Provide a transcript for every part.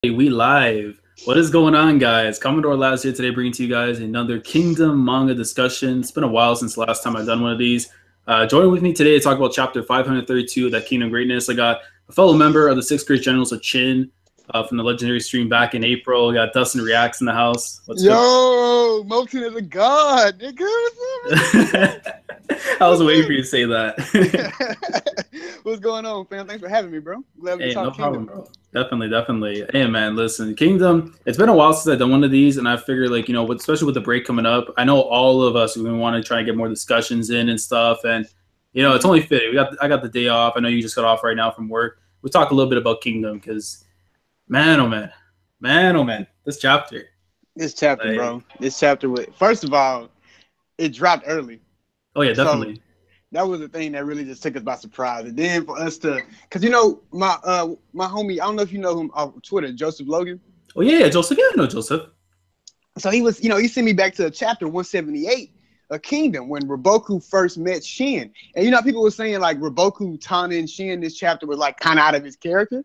Hey, we live. What is going on, guys? Commodore Labs here today, bringing to you guys another Kingdom manga discussion. It's been a while since the last time I've done one of these. Joining with me today to talk about chapter 532 of that Kingdom Greatness. I got a fellow member of the 6th grade generals of Shin from the legendary stream back in April. We got Dustin Reacts in the house. What's Yo, Moten is a god, nigga. I was waiting for you to say that. What's going on, fam? Thanks for having me, bro. Glad Hey, to talk no Kingdom. problem, bro. Definitely. Hey, man, listen, Kingdom, it's been a while since I've done one of these, and I figured, like, especially with the break coming up, I know all of us, we want to try and get more discussions in and stuff, and, it's only fitting. I got the day off. I know you just got off right now from work. We'll talk a little bit about Kingdom, because, man, oh, man, this chapter. This chapter, bro. This chapter, first of all, it dropped early. Oh, yeah, definitely. So, that was the thing that really just took us by surprise. And then for us to, because my homie, I don't know if you know him off Twitter, Joseph Logan. Oh yeah, Joseph. Yeah, I know Joseph. So he was, he sent me back to chapter 178 of Kingdom when Riboku first met Shin. And people were saying like Riboku, Tana, and Shin, this chapter was like kind of out of his character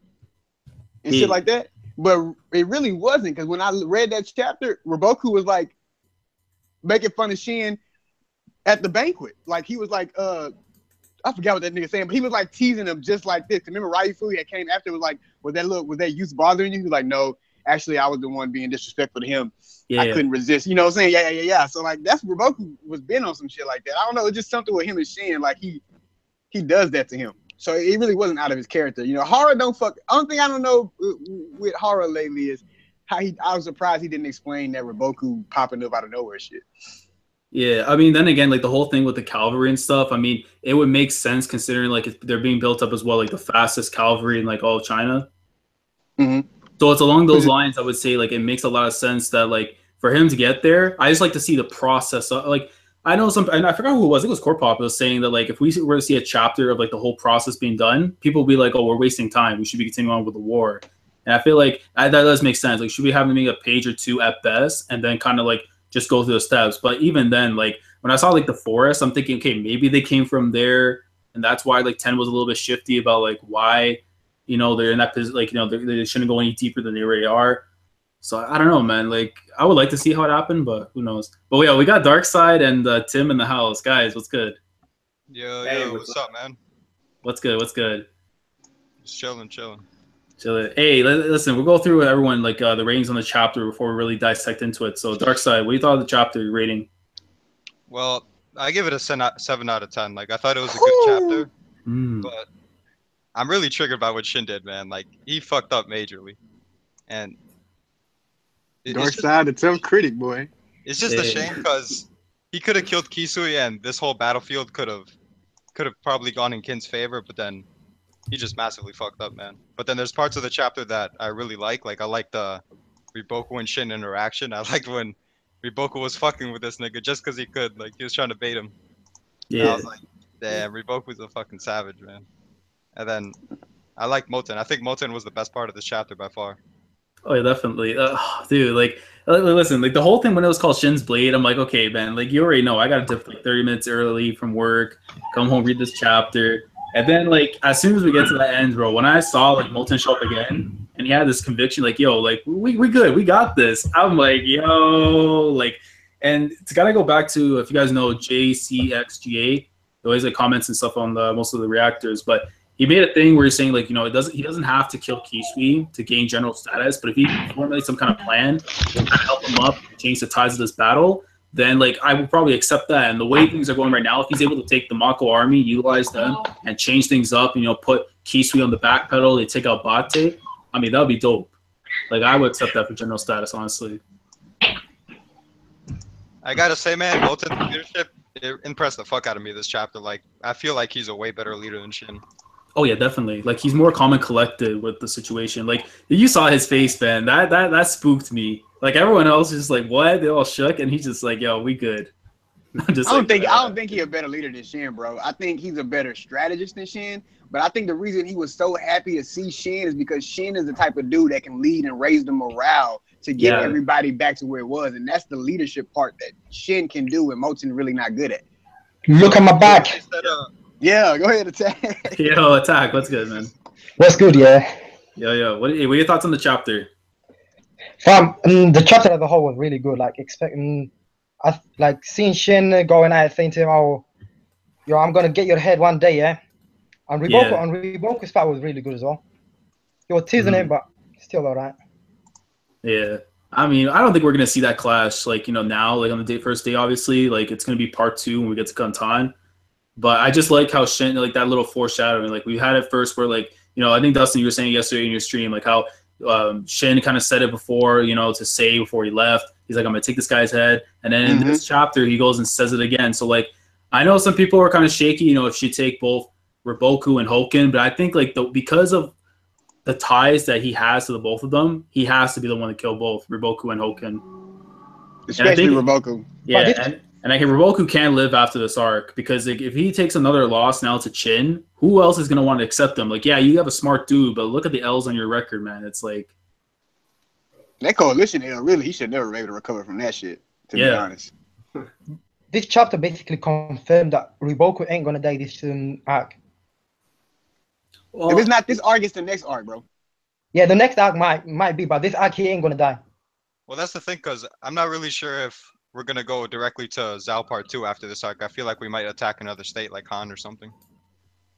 and shit like that. But it really wasn't, because when I read that chapter, Riboku was like making fun of Shin at the banquet. Like he was like, I forgot what that nigga saying, but he was like teasing him just like this. Remember Raifu that came after was like, was that youth bothering you? He was like, no, actually I was the one being disrespectful to him. Yeah. I couldn't resist. You know what I'm saying? Yeah. So like that's Riboku was been on some shit like that. I don't know, it's just something with him and Shin, like he does that to him. So it really wasn't out of his character. Horror don't fuck. Only thing I don't know with horror lately is how I was surprised he didn't explain that Riboku popping up out of nowhere shit. Yeah, I mean, then again, like the whole thing with the cavalry and stuff, I mean, it would make sense considering like they're being built up as well, like the fastest cavalry in like all of China. Mm-hmm. So it's along those lines, I would say, like it makes a lot of sense that like for him to get there, I just like to see the process. Like I know and I forgot who it was. I think it was Core Pop was saying that like if we were to see a chapter of like the whole process being done, people will be like, oh, we're wasting time. We should be continuing on with the war. And I feel like that does make sense. Like, should we have maybe a page or two at best, and then kind of like just go through the steps? But even then, like when I saw like the forest, I'm thinking, okay, maybe they came from there, and that's why like 10 was a little bit shifty about like why, they're in that position. Like, they shouldn't go any deeper than they already are. So I don't know, man. Like I would like to see how it happened, but who knows? But yeah, we got Darkside and Tim in the house, guys. What's good? Yo, what's up, man? What's good? Just chilling. Hey, listen, we'll go through with everyone like the ratings on the chapter before we really dissect into it. So, Darkside, what do you thought of the chapter rating? Well, I give it a 7 out of 10. Like, I thought it was a good chapter, but I'm really triggered by what Shin did, man. Like, he fucked up majorly, and Darkside, the tough critic, boy. It's just a shame because he could have killed Kisui, and this whole battlefield could have probably gone in Kin's favor, but then he just massively fucked up, man. But then there's parts of the chapter that I really like. Like, I like the Riboku and Shin interaction. I liked when Riboku was fucking with this nigga just because he could. Like, he was trying to bait him. Yeah. And I was like, damn, Riboku's a fucking savage, man. And then I like Moten. I think Moten was the best part of this chapter by far. Oh, yeah, definitely. Dude, like, listen, like, the whole thing when it was called Shin's Blade, I'm like, okay, man, like, you already know. I got to dip, like, 30 minutes early from work, come home, read this chapter. And then, like, as soon as we get to the end, bro, when I saw, like, Moten show up again, and he had this conviction, like, yo, like, we good, we got this. I'm like, yo, like, and it's got to go back to, if you guys know JCXGA, he always, like, comments and stuff on most of the reactors, but he made a thing where he's saying, like, he doesn't have to kill Kisui to gain general status, but if he formulates some kind of plan to kind of help him up, change the tides of this battle, then, like, I would probably accept that. And the way things are going right now, if he's able to take the Mako army, utilize them, and change things up, and, put Kisui on the back pedal, they take out Bate, I mean, that would be dope. Like, I would accept that for general status, honestly. I gotta say, man, Moten's leadership, it impressed the fuck out of me this chapter. Like, I feel like he's a way better leader than Shin. Oh yeah, definitely. Like he's more calm and collected with the situation. Like you saw his face, man. That spooked me. Like everyone else is just like, what? They all shook, and he's just like, yo, we good. I don't think he's a better leader than Shin, bro. I think he's a better strategist than Shin. But I think the reason he was so happy to see Shin is because Shin is the type of dude that can lead and raise the morale to get everybody back to where it was, and that's the leadership part that Shin can do, and Moten really not good at. Look at my back. Yeah, go ahead, Attack. Yo, Attack, what's good, man? What's good, yeah? Yo. What are your thoughts on the chapter? From the chapter as a whole was really good. Like expecting, like seeing Shin going out saying to him, "Oh, yo, I'm gonna get your head one day, yeah." And Riboku's part was really good as well. He was teasing him, but still alright. Yeah. I mean, I don't think we're gonna see that clash like now, like on the first day. Obviously, like it's gonna be part 2 when we get to Kantan. But I just like how Shin, like that little foreshadowing, like we had it first where like I think Dustin, you were saying yesterday in your stream, like how Shin kind of said it before, to say before he left. He's like, I'm gonna take this guy's head, and then in this chapter he goes and says it again. So like, I know some people are kind of shaky, if she take both Riboku and Hoken, but I think like because of the ties that he has to the both of them, he has to be the one to kill both Riboku and Hoken. Especially Riboku. Yeah, and I think Riboku can live after this arc because like, if he takes another loss now to Chin, who else is going to want to accept him? Like, yeah, you have a smart dude, but look at the L's on your record, man. It's like... That coalition, really, he should never be able to recover from that shit, to be honest. This chapter basically confirmed that Riboku ain't going to die this arc. Well, if it's not this arc, it's the next arc, bro. Yeah, the next arc might be, but this arc he ain't gonna die. Well, that's the thing, because I'm not really sure if we're gonna go directly to Zao Part 2 after this arc. I feel like we might attack another state like Han or something.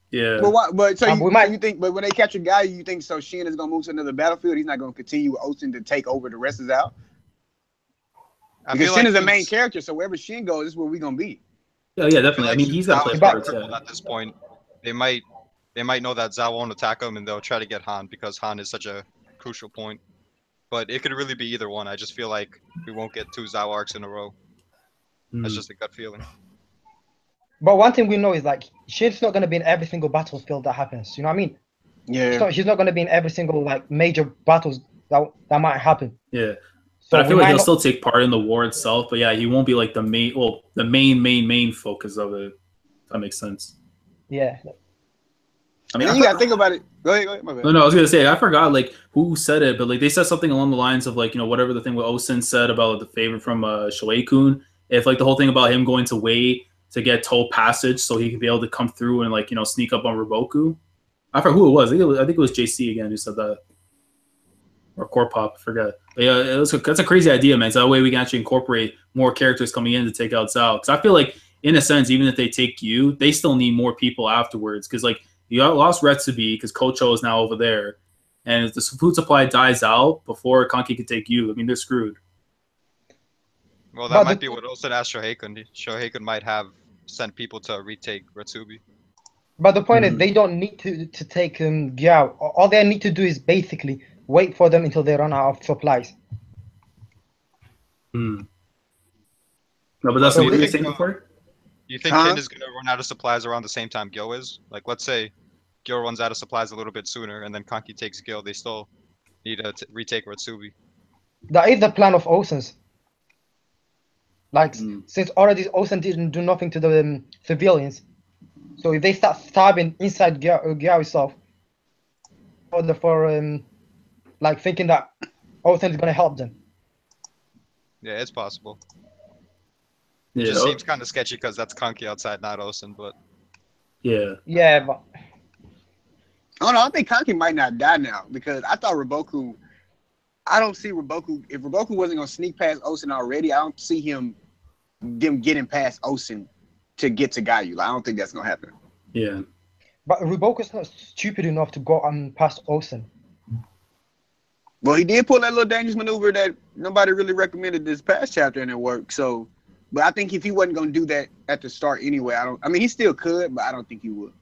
Yeah. But you think, but when they capture Guy, you think so Shin is gonna move to another battlefield? He's not gonna continue with Ousen to take over the rest of Zao? Because Shin is the main character, so wherever Shin goes, this is where we're gonna be. Yeah, definitely. I mean, he's got to play parts. At this point, they might know that Zao won't attack him, and they'll try to get Han because Han is such a crucial point. But it could really be either one. I just feel like we won't get 2 Zao arcs in a row. That's just a gut feeling. But one thing we know is like Shin's not gonna be in every single battlefield that happens. You know what I mean? Yeah. She's not gonna be in every single like major battles that might happen. Yeah. So but I feel like he'll still take part in the war itself. But yeah, he won't be like the main focus of it. If that makes sense. Yeah. I mean, you gotta think about it. Go ahead, my bad. No, I was gonna say I forgot like who said it, but like they said something along the lines of like whatever the thing with Ousen said about like, the favor from Shoei-kun. If like the whole thing about him going to Wei to get toll passage so he could be able to come through and like sneak up on Riboku. I forgot who it was. I think it was JC again who said that, or Core Pop. I forget. But yeah, that's a crazy idea, man. So that way we can actually incorporate more characters coming in to take out Zao. Because I feel like in a sense, even if they take you, they still need more people afterwards. Because like. You lost Retsubi because Kocho is now over there. And if the food supply dies out before Kanki can take you, I mean, they're screwed. Well, that might be what Ousen asked Shohei-kun. Shohei-kun might have sent people to retake Retsubi. But the point is, they don't need to take Gyao. All they need to do is basically wait for them until they run out of supplies. No, but that's what you're saying before? You think Kin is going to run out of supplies around the same time Gyo is? Like, let's say Gyo runs out of supplies a little bit sooner, and then Kanki takes Gyo. They still need to retake Retsubi. That is the plan of Ousen's. Like, since already Ousen didn't do nothing to the civilians, so if they start stabbing inside Gyo itself, for like thinking that Ousen is going to help them. Yeah, it's possible. Yeah, it just seems kind of sketchy because that's Kanki outside, not Ousen, but... Yeah, but... Oh, no, I think Kanki might not die now because I thought Riboku... I don't see Riboku... If Riboku wasn't going to sneak past Ousen already, I don't see them getting past Ousen to get to Gayu. Like, I don't think that's going to happen. Yeah. But Riboku's not stupid enough to go past Ousen. Well, he did pull that little dangerous maneuver that nobody really recommended this past chapter and it worked, so... But I think if he wasn't going to do that at the start anyway, I mean, he still could, but I don't think he would.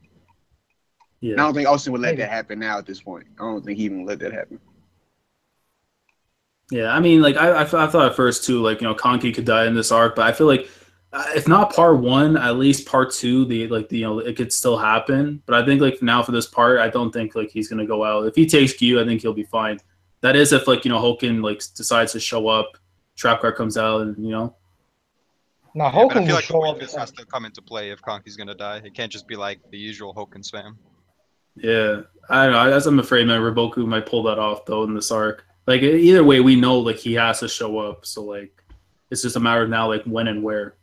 Yeah. And I don't think Ousen would let that happen now at this point. I don't think he even let that happen. Yeah, I mean, like, I thought at first, too, like, Kanki could die in this arc, but I feel like if not part 1, at least part 2, it could still happen. But I think, like, now for this part, I don't think, like, he's going to go out. If he takes Gyu, I think he'll be fine. That is if, like, Hoken, like, decides to show up, Trap Card comes out, and, Now, Hoken I feel like the weakness has to come into play if Kanki's gonna die. It can't just be like the usual Hoken spam. Yeah, I don't know. I'm afraid, man, Riboku might pull that off though in this arc. Like either way, we know like he has to show up. So like, it's just a matter of now like when and where.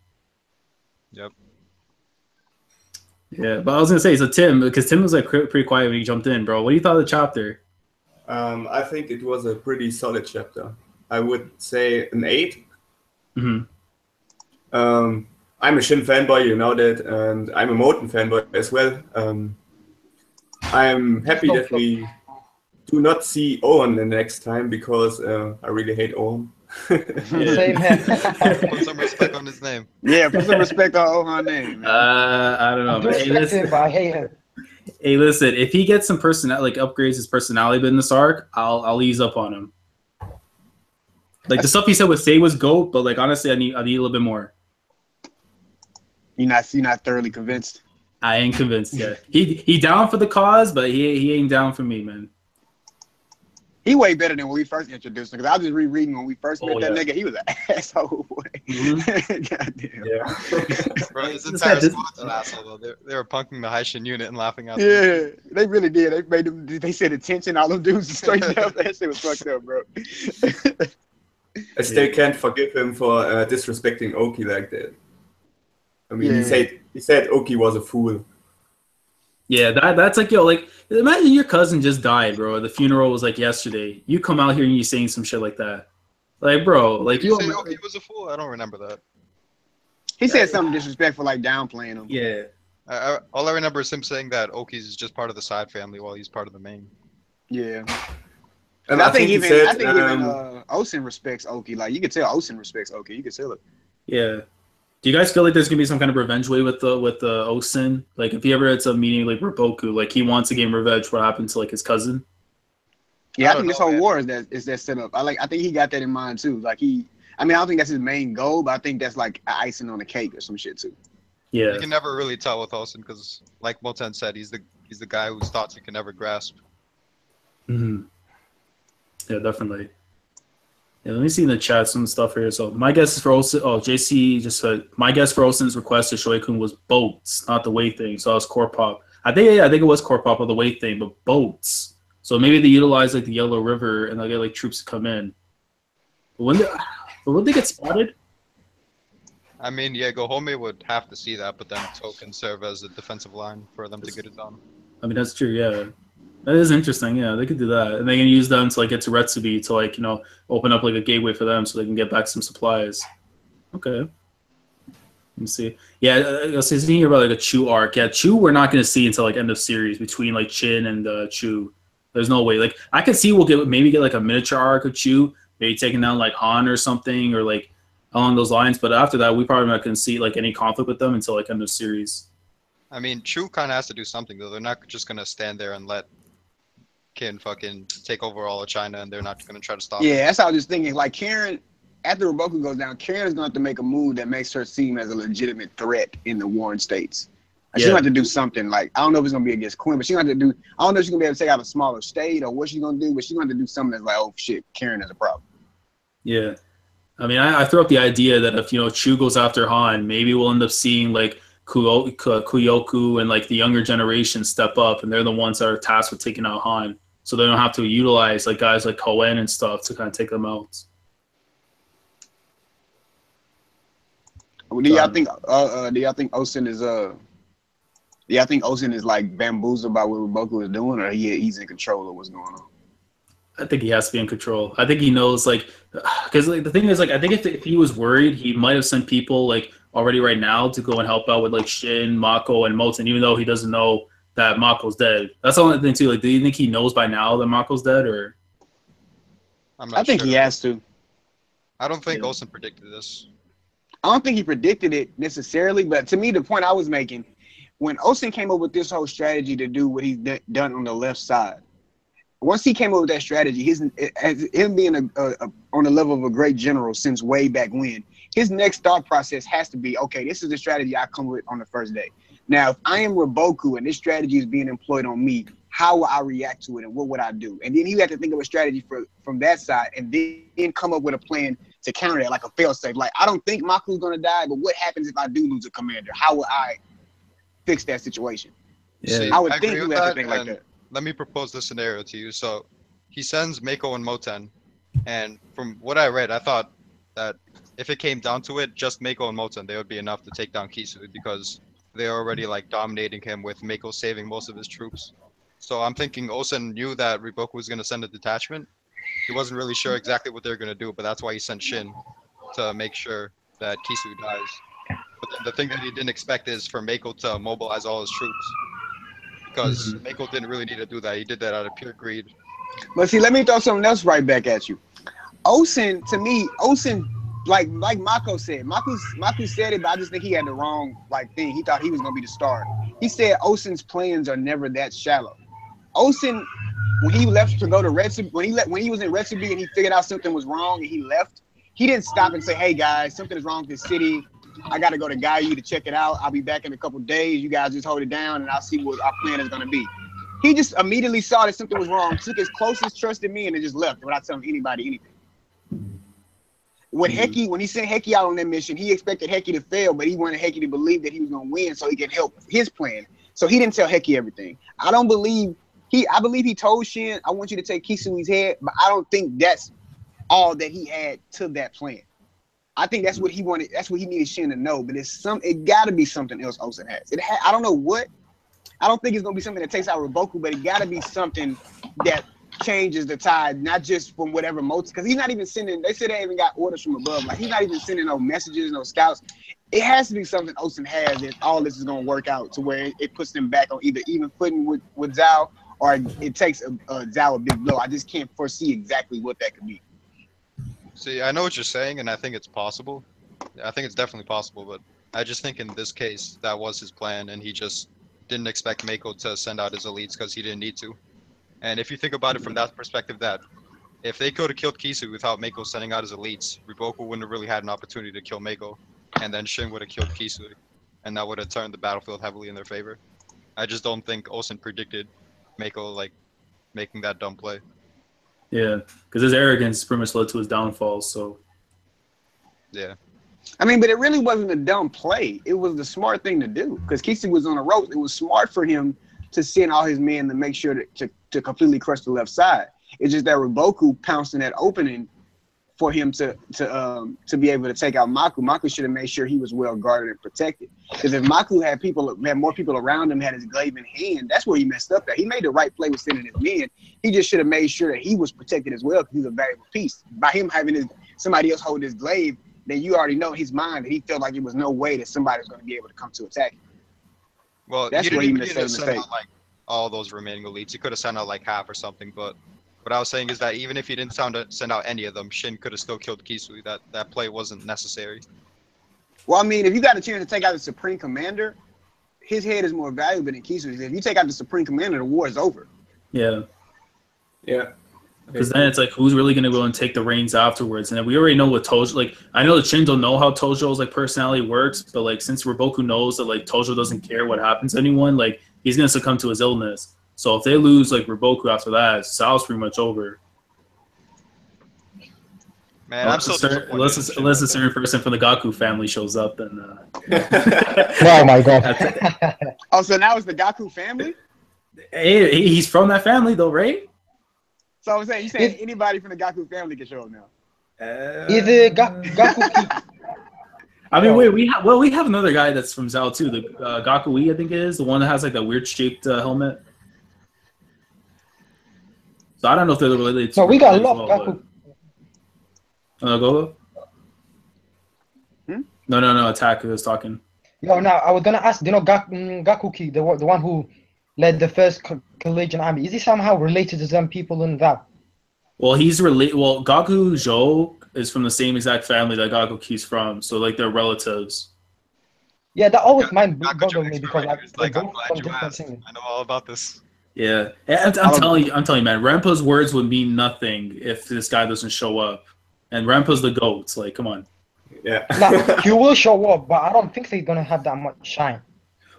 Yep. Yeah, but I was gonna say so Tim, because Tim was like pretty quiet when he jumped in, bro. What do you thought of the chapter? I think it was a pretty solid chapter. I would say an 8. Mhm. I'm a Shin fanboy, you know that, and I'm a Moten fanboy as well. I'm happy that we do not see Owen the next time because I really hate Owen. Same here. Put some respect on his name. Yeah, put some respect on Ohan's name, man. I don't know, I do man. Hey, respect him, listen, but I hate him. hey, listen. If he gets some like upgrades his personality in this arc, I'll ease up on him. Like the stuff he said with Say was GOAT, but like honestly, I need a little bit more. You're not thoroughly convinced. I ain't convinced yet. He down for the cause, but he ain't down for me, man. He way better than when we first introduced him. Because I was just rereading when we first met that yeah. nigga. He was an asshole. Goddamn. Yeah. Bro, his entire squad's an asshole though. They were punking the Haitian unit and laughing at them. Yeah, they really did. They made them. They said attention. All them dudes straight up. That shit was fucked up, bro. I still can't forgive him for disrespecting Oki like that. I mean, he said Oki was a fool. Yeah, that's like, yo, like imagine your cousin just died, bro. The funeral was like yesterday. You come out here and you saying some shit like that, like, bro, like Did you say Oki was a fool? I don't remember that. He said something disrespectful, like downplaying him. Yeah. All I remember is him saying that Oki's is just part of the side family while he's part of the main. Yeah. And I think even said, Ousen respects Oki. Like you could tell Ousen respects Oki. You could tell it. Yeah. Do you guys feel like there's gonna be some kind of revenge way with the Ousen? Like if he ever had some meeting like Riboku, like he wants to get revenge for what happened to like his cousin? Yeah, I think this whole war is that set up. I think he got that in mind too. Like I don't think that's his main goal, but I think that's like icing on the cake or some shit too. Yeah. You can never really tell with Ousen because, like Moten said, he's the guy whose thoughts you can never grasp. Mm-hmm. Yeah, definitely. Yeah, let me see in the chat some stuff here. So my guess is for Ousen. Oh, JC just said my guess for Ousen's request to Shoei-kun was boats, not the weight thing. So it was core pop. I think it was core pop of the weight thing, but boats. So maybe they utilize like the Yellow River and they'll get like troops to come in. But when they get spotted? I mean, yeah, Gohome would have to see that, but then So can serve as a defensive line for them to get it done. I mean, that's true. Yeah. That is interesting. Yeah, they could do that, and they can use them to like get to Retsubi to like open up like a gateway for them so they can get back some supplies. Okay. Let me see. Yeah, I was thinking here about like a Chu arc. Yeah, Chu we're not gonna see until like end of series between like Chin and Chu. There's no way. Like I could see we'll maybe get like a miniature arc of Chu, maybe taking down like Han or something or like along those lines. But after that, we probably not gonna see like any conflict with them until like end of series. I mean, Chu kind of has to do something though. They're not just gonna stand there and let Kin fucking take over all of China, and they're not going to try to stop Yeah, him. that's how I was just thinking. Like Karen, after Riboku goes down, Karen is going to have to make a move that makes her seem as a legitimate threat in the warring states. Like, she's going to have to do something. Like I don't know if it's going to be against Quinn, but she's going to have to do. I don't know if she's going to be able to take out a smaller state or what she's going to do, but she's going to have to do something that's like, oh shit, Karen is a problem. Yeah, I mean, I throw up the idea that if Chu goes after Han, maybe we'll end up seeing like Kuyoku and like the younger generation step up, and they're the ones that are tasked with taking out Han. So they don't have to utilize like guys like Cohen and stuff to kind of take them out. Do y'all think Ousen is Do y'all think Ousen is like bamboozled by what Riboku is doing, or he's in control of what's going on? I think he has to be in control. I think he knows like because like the thing is like I think if he was worried, he might have sent people like already right now to go and help out with like Shin, Mako, and Moten, even though he doesn't know that Mako's dead. That's the only thing too. Like, do you think he knows by now that Mako's dead, or? I think he has to. I don't think Ousen predicted this. I don't think he predicted it necessarily, but to me, the point I was making, when Ousen came up with this whole strategy to do what he's done on the left side, once he came up with that strategy, him being on the level of a great general since way back when, his next thought process has to be, okay, this is the strategy I come with on the first day. Now, if I am Riboku and this strategy is being employed on me, how will I react to it and what would I do? And then he had to think of a strategy from that side and then come up with a plan to counter that, like a fail-safe. Like, I don't think Maku's going to die, but what happens if I do lose a commander? How will I fix that situation? Yeah. See, I would I think agree he with would have that, to think like that. Let me propose this scenario to you. So he sends Mako and Moten, and from what I read, I thought that if it came down to it, just Mako and Moten, they would be enough to take down Kisui because they're already like dominating him with Mako saving most of his troops. So I'm thinking Ousen knew that Riboku was going to send a detachment, he wasn't really sure exactly what they're gonna do, but that's why he sent Shin to make sure that Kisu dies. But then the thing that he didn't expect is for Mako to mobilize all his troops, because Mako didn't really need to do that. He did that out of pure greed. But see, let me throw something else right back at you. Ousen, to me, Ousen, like Mako said, Mako said it, but I just think he had the wrong thing. He thought he was gonna be the star. He said Ousen's plans are never that shallow. Ousen, when he left to go to Retsubi, when he was in Retsubi and he figured out something was wrong and he left, he didn't stop and say, "Hey guys, something is wrong with this city. I got to go to Gaiu to check it out. I'll be back in a couple days. You guys just hold it down and I'll see what our plan is going to be." He just immediately saw that something was wrong, took his closest trusted men and just left without telling anybody anything. When Heki, when he sent Heki out on that mission, he expected Heki to fail, but he wanted Heki to believe that he was going to win so he could help his plan. So he didn't tell Heki everything. I believe he told Shin, "I want you to take Kisui's head," but I don't think that's all that he had to that plan. I think that's what he wanted. That's what he needed Shin to know. But it got to be something else Ousen has. I don't know what. I don't think it's gonna be something that takes out Riboku, but it got to be something that changes the tide, not just from whatever motive. Because he's not even sending. They said they even got orders from above. Like he's not even sending no messages, no scouts. It has to be something Ousen has that all this is gonna work out to where it puts them back on either even footing with Zhao, or it takes Zhao a big blow. I just can't foresee exactly what that could be. See, I know what you're saying, and I think it's possible. I think it's definitely possible, but I just think in this case, that was his plan, and he just didn't expect Mako to send out his elites because he didn't need to. And if you think about it from that perspective, that if they could have killed Kisu without Mako sending out his elites, Riboku wouldn't have really had an opportunity to kill Mako, and then Shin would have killed Kisu, and that would have turned the battlefield heavily in their favor. I just don't think Ousen predicted Mako, making that dumb play. Yeah, because his arrogance pretty much led to his downfall. So, yeah. I mean, but it really wasn't a dumb play. It was the smart thing to do because Kisu was on the ropes. It was smart for him to send all his men to make sure to completely crush the left side. It's just that Riboku pounced in that opening for him to be able to take out Maku. Maku should have made sure he was well guarded and protected. Because if Maku had more people around him, had his glaive in hand, that's where he messed up at. He made the right play with sending his men. He just should have made sure that he was protected as well because he's a valuable piece. By him having somebody else hold his glaive, then you already know in his mind that he felt like there was no way that somebody was going to be able to come to attack him. Well, that's where he made a mistake. Out, all those remaining elites. He could have sent out half or something, but what I was saying is that even if he didn't send out any of them, Shin could have still killed Kisui. That play wasn't necessary. Well, I mean, if you got a chance to take out the Supreme Commander, his head is more valuable than Kisui's. If you take out the Supreme Commander, the war is over. Yeah. Yeah. Because then it's who's really going to go and take the reins afterwards? And we already know what Tojo, I know the Shin don't know how Tojo's, personality works, but, since Riboku knows that, Tojo doesn't care what happens to anyone, he's going to succumb to his illness. So if they lose, Riboku after that, Sao's pretty much over. Man, I'm so unless a certain person from the Gaku family shows up, then... Oh, my God. Oh, so now it's the Gaku family? Hey, he's from that family, though, right? So I'm saying, you're saying anybody from the Gaku family can show up now? Either Gaku... I mean, wait, we have another guy that's from Zao, too. The Gaku-i, I think it is. The one that has, that weird-shaped helmet. So I don't know if they're related to... No, we got a lot of Gaku. Go. No. Attack was talking. No, I was gonna ask. Gakuki, the one who led the first Collegian army, is he somehow related to some people in that? Well, he's related. Well, Gaku Zhou is from the same exact family that Gakuki's from, so they're relatives. Yeah, that always mind-boggled me because I'm glad you asked. I know all about this. Yeah, I'm telling you, man. Renpa's words would mean nothing if this guy doesn't show up. And Renpa's the GOAT. Come on. Yeah. He will show up, but I don't think he's gonna have that much shine.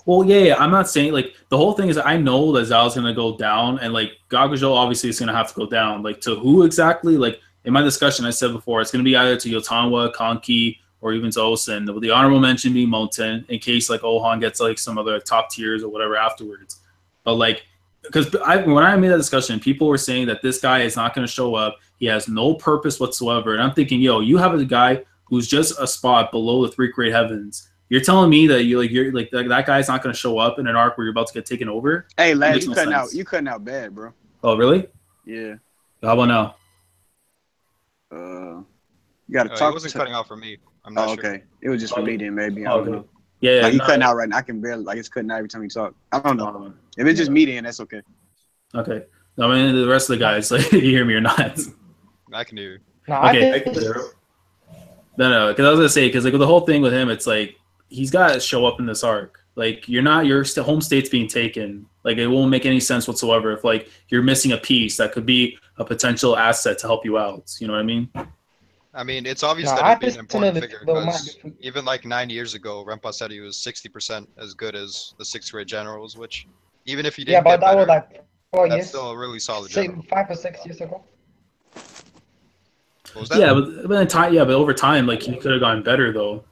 Well, yeah. I'm not saying the whole thing is I know that Zhao's gonna go down, and Gakujo obviously is gonna have to go down. To who exactly? In my discussion, I said before, it's gonna be either to Yotanwa, Kanki, or even to Ousen. The honorable mention being Moten, in case Ohan gets some other top tiers or whatever afterwards. But because when I made that discussion, people were saying that this guy is not going to show up. He has no purpose whatsoever. And I'm thinking, you have a guy who's just a spot below the three great heavens. You're telling me that that guy's not going to show up in an arc where you're about to get taken over? Hey, lad, you cutting out bad, bro. Oh, really? Yeah. How about now? You got to He talk. wasn't cutting out for me. I'm not Oh, sure. okay. It was just for me then, maybe. I Oh, don't know. okay. Yeah, Like, he no, cutting out right now. I can barely, like, it's cutting out every time you talk. I don't know. If it's just me, then that's okay. Okay. I mean, the rest of the guys, like, you hear me or not? I can hear you. No, Okay. I can hear. No, because I was gonna say, because like with the whole thing with him, it's like he's got to show up in this arc. Like your home state's being taken. Like it won't make any sense whatsoever if like you're missing a piece that could be a potential asset to help you out. You know what I mean? I mean, it's obvious No, that I he'd be an important personally figure don't because mind. even like 9 years ago, Rempa said he was 60% as good as the 6th grade generals, which even if he Yeah, didn't but get that was better, like 4 that's years, still a really solid general. 5 or 6 years ago. What was that? Yeah, but in time, but over time, like he could have gotten better though.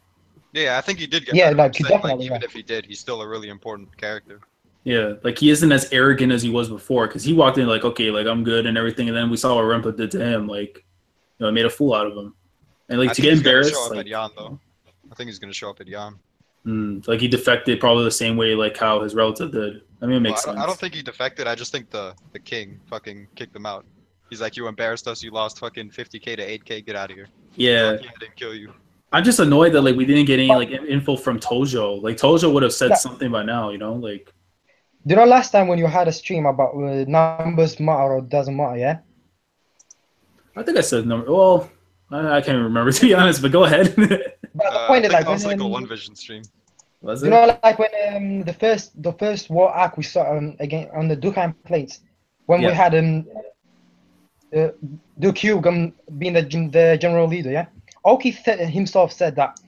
Yeah, I think he did get Yeah, better. like, I'm he saying, definitely, even yeah. if he did, he's still a really important character. Yeah, like he isn't as arrogant as he was before because he walked in like, okay, like I'm good and everything, and then we saw what Rempa did to him, like, you know, it made a fool out of him, and like I to think get he's gonna embarrassed, show up like, at Yan though. I think he's gonna show up at Yan. like he defected probably the same way like how his relative did. I mean, it makes sense. I don't think he defected. I just think the king fucking kicked him out. He's like, you embarrassed us. You lost fucking 50K to 8K. Get out of here. Yeah, Lucky I didn't kill you. I'm just annoyed that like we didn't get any like info from Tojo. Like Tojo would have said Yeah. something by now, you know, like. Do you know last time when you had a stream about numbers matter or doesn't matter, yeah? I think I said number. Well, I can't remember to be honest, but go ahead. But the I point is, think like, that was like a when, One Vision stream. Was you know, like when the first war arc we saw again on the Dukhan plates, when we Yeah. had Duke Hyugum being the general leader, yeah. Oki himself said that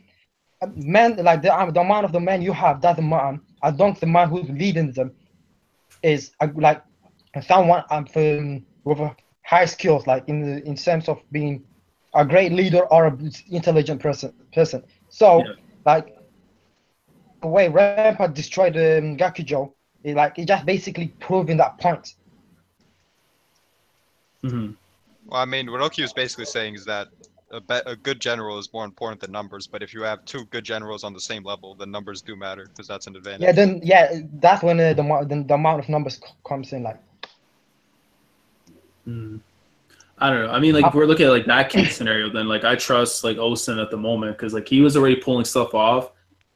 man, like the amount of the men you have doesn't matter. I don't. The man who's leading them is like someone with high skills, like in terms of being a great leader or an intelligent person. So, Yeah. like the way Rampa destroyed Gakujo, it just basically proving that point. Hmm. Well, I mean, what Oki was basically saying is that a good general is more important than numbers. But if you have 2 good generals on the same level, then numbers do matter because that's an advantage. That's when the amount of numbers comes in. Like, I don't know. I mean, like if we're looking at like that case scenario, then like I trust like Ousen at the moment because like he was already pulling stuff off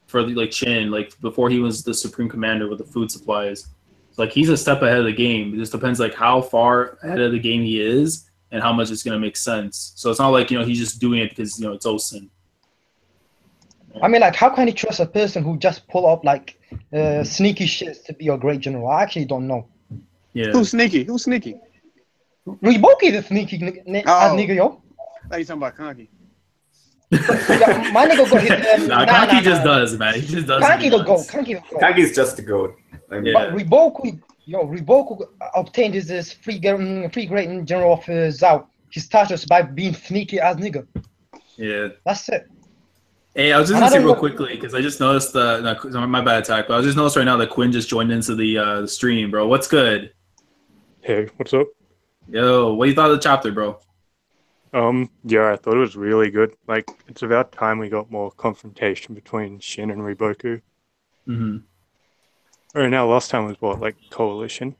for like Shin, like before he was the supreme commander with the food supplies. So, like he's a step ahead of the game. It just depends like how far ahead of the game he is and how much it's gonna make sense. So it's not like he's just doing it because it's Ousen. I mean, like, how can you trust a person who just pull up like sneaky shit to be a great general? I actually don't know. Yeah. Who's sneaky? Who's sneaky? Riboki the sneaky nigga, yo. Like you talking about Conky. Yeah, my nigga got his. Nah, Kanki just does, man. He just does. Kanki the goat. Kanki the goat. Kagi's just the goat. I mean, But Riboku obtained his free great general of Zhao. His status by being sneaky as nigga. Yeah. That's it. Hey, I was just gonna say Another real one- quickly because I just noticed my bad attack, but I just noticed right now that Quinn just joined into the stream, bro. What's good? Hey, what's up? Yo, what do you thought of the chapter, bro? Yeah, I thought it was really good. Like, it's about time we got more confrontation between Shin and Riboku. Mm-hmm. Or now, last time was what, like, coalition?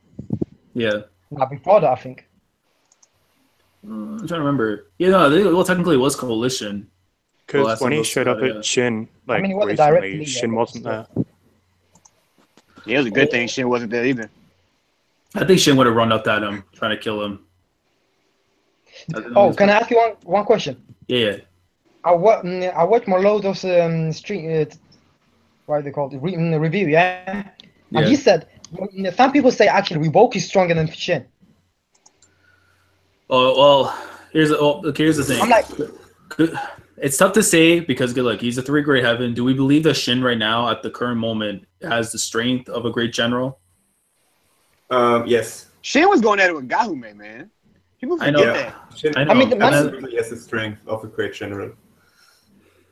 Yeah. Nah, before that, I think. I'm trying to remember. Yeah, no, well, technically it was coalition. Because that's when the he most, showed up yeah. at Shin, like, mean, it wasn't recently, directly, Shin yeah, wasn't there. Yeah, it was a good thing Shin wasn't there either. I think Shin would have run up at him, trying to kill him. Oh, can I ask you one question? Yeah. I watched Moloto's stream. What are they called? Review, yeah. Yeah. And he said some people say actually Riboku is stronger than Shin. Oh well, here's the thing. I'm like, it's tough to say because good luck. He's a 3 grade heaven. Do we believe that Shin right now, at the current moment, has the strength of a great general? yes. Shin was going at it with Gahume, man. People I forget know. that. Shin I know. mean, the man- absolutely has the strength of a great general.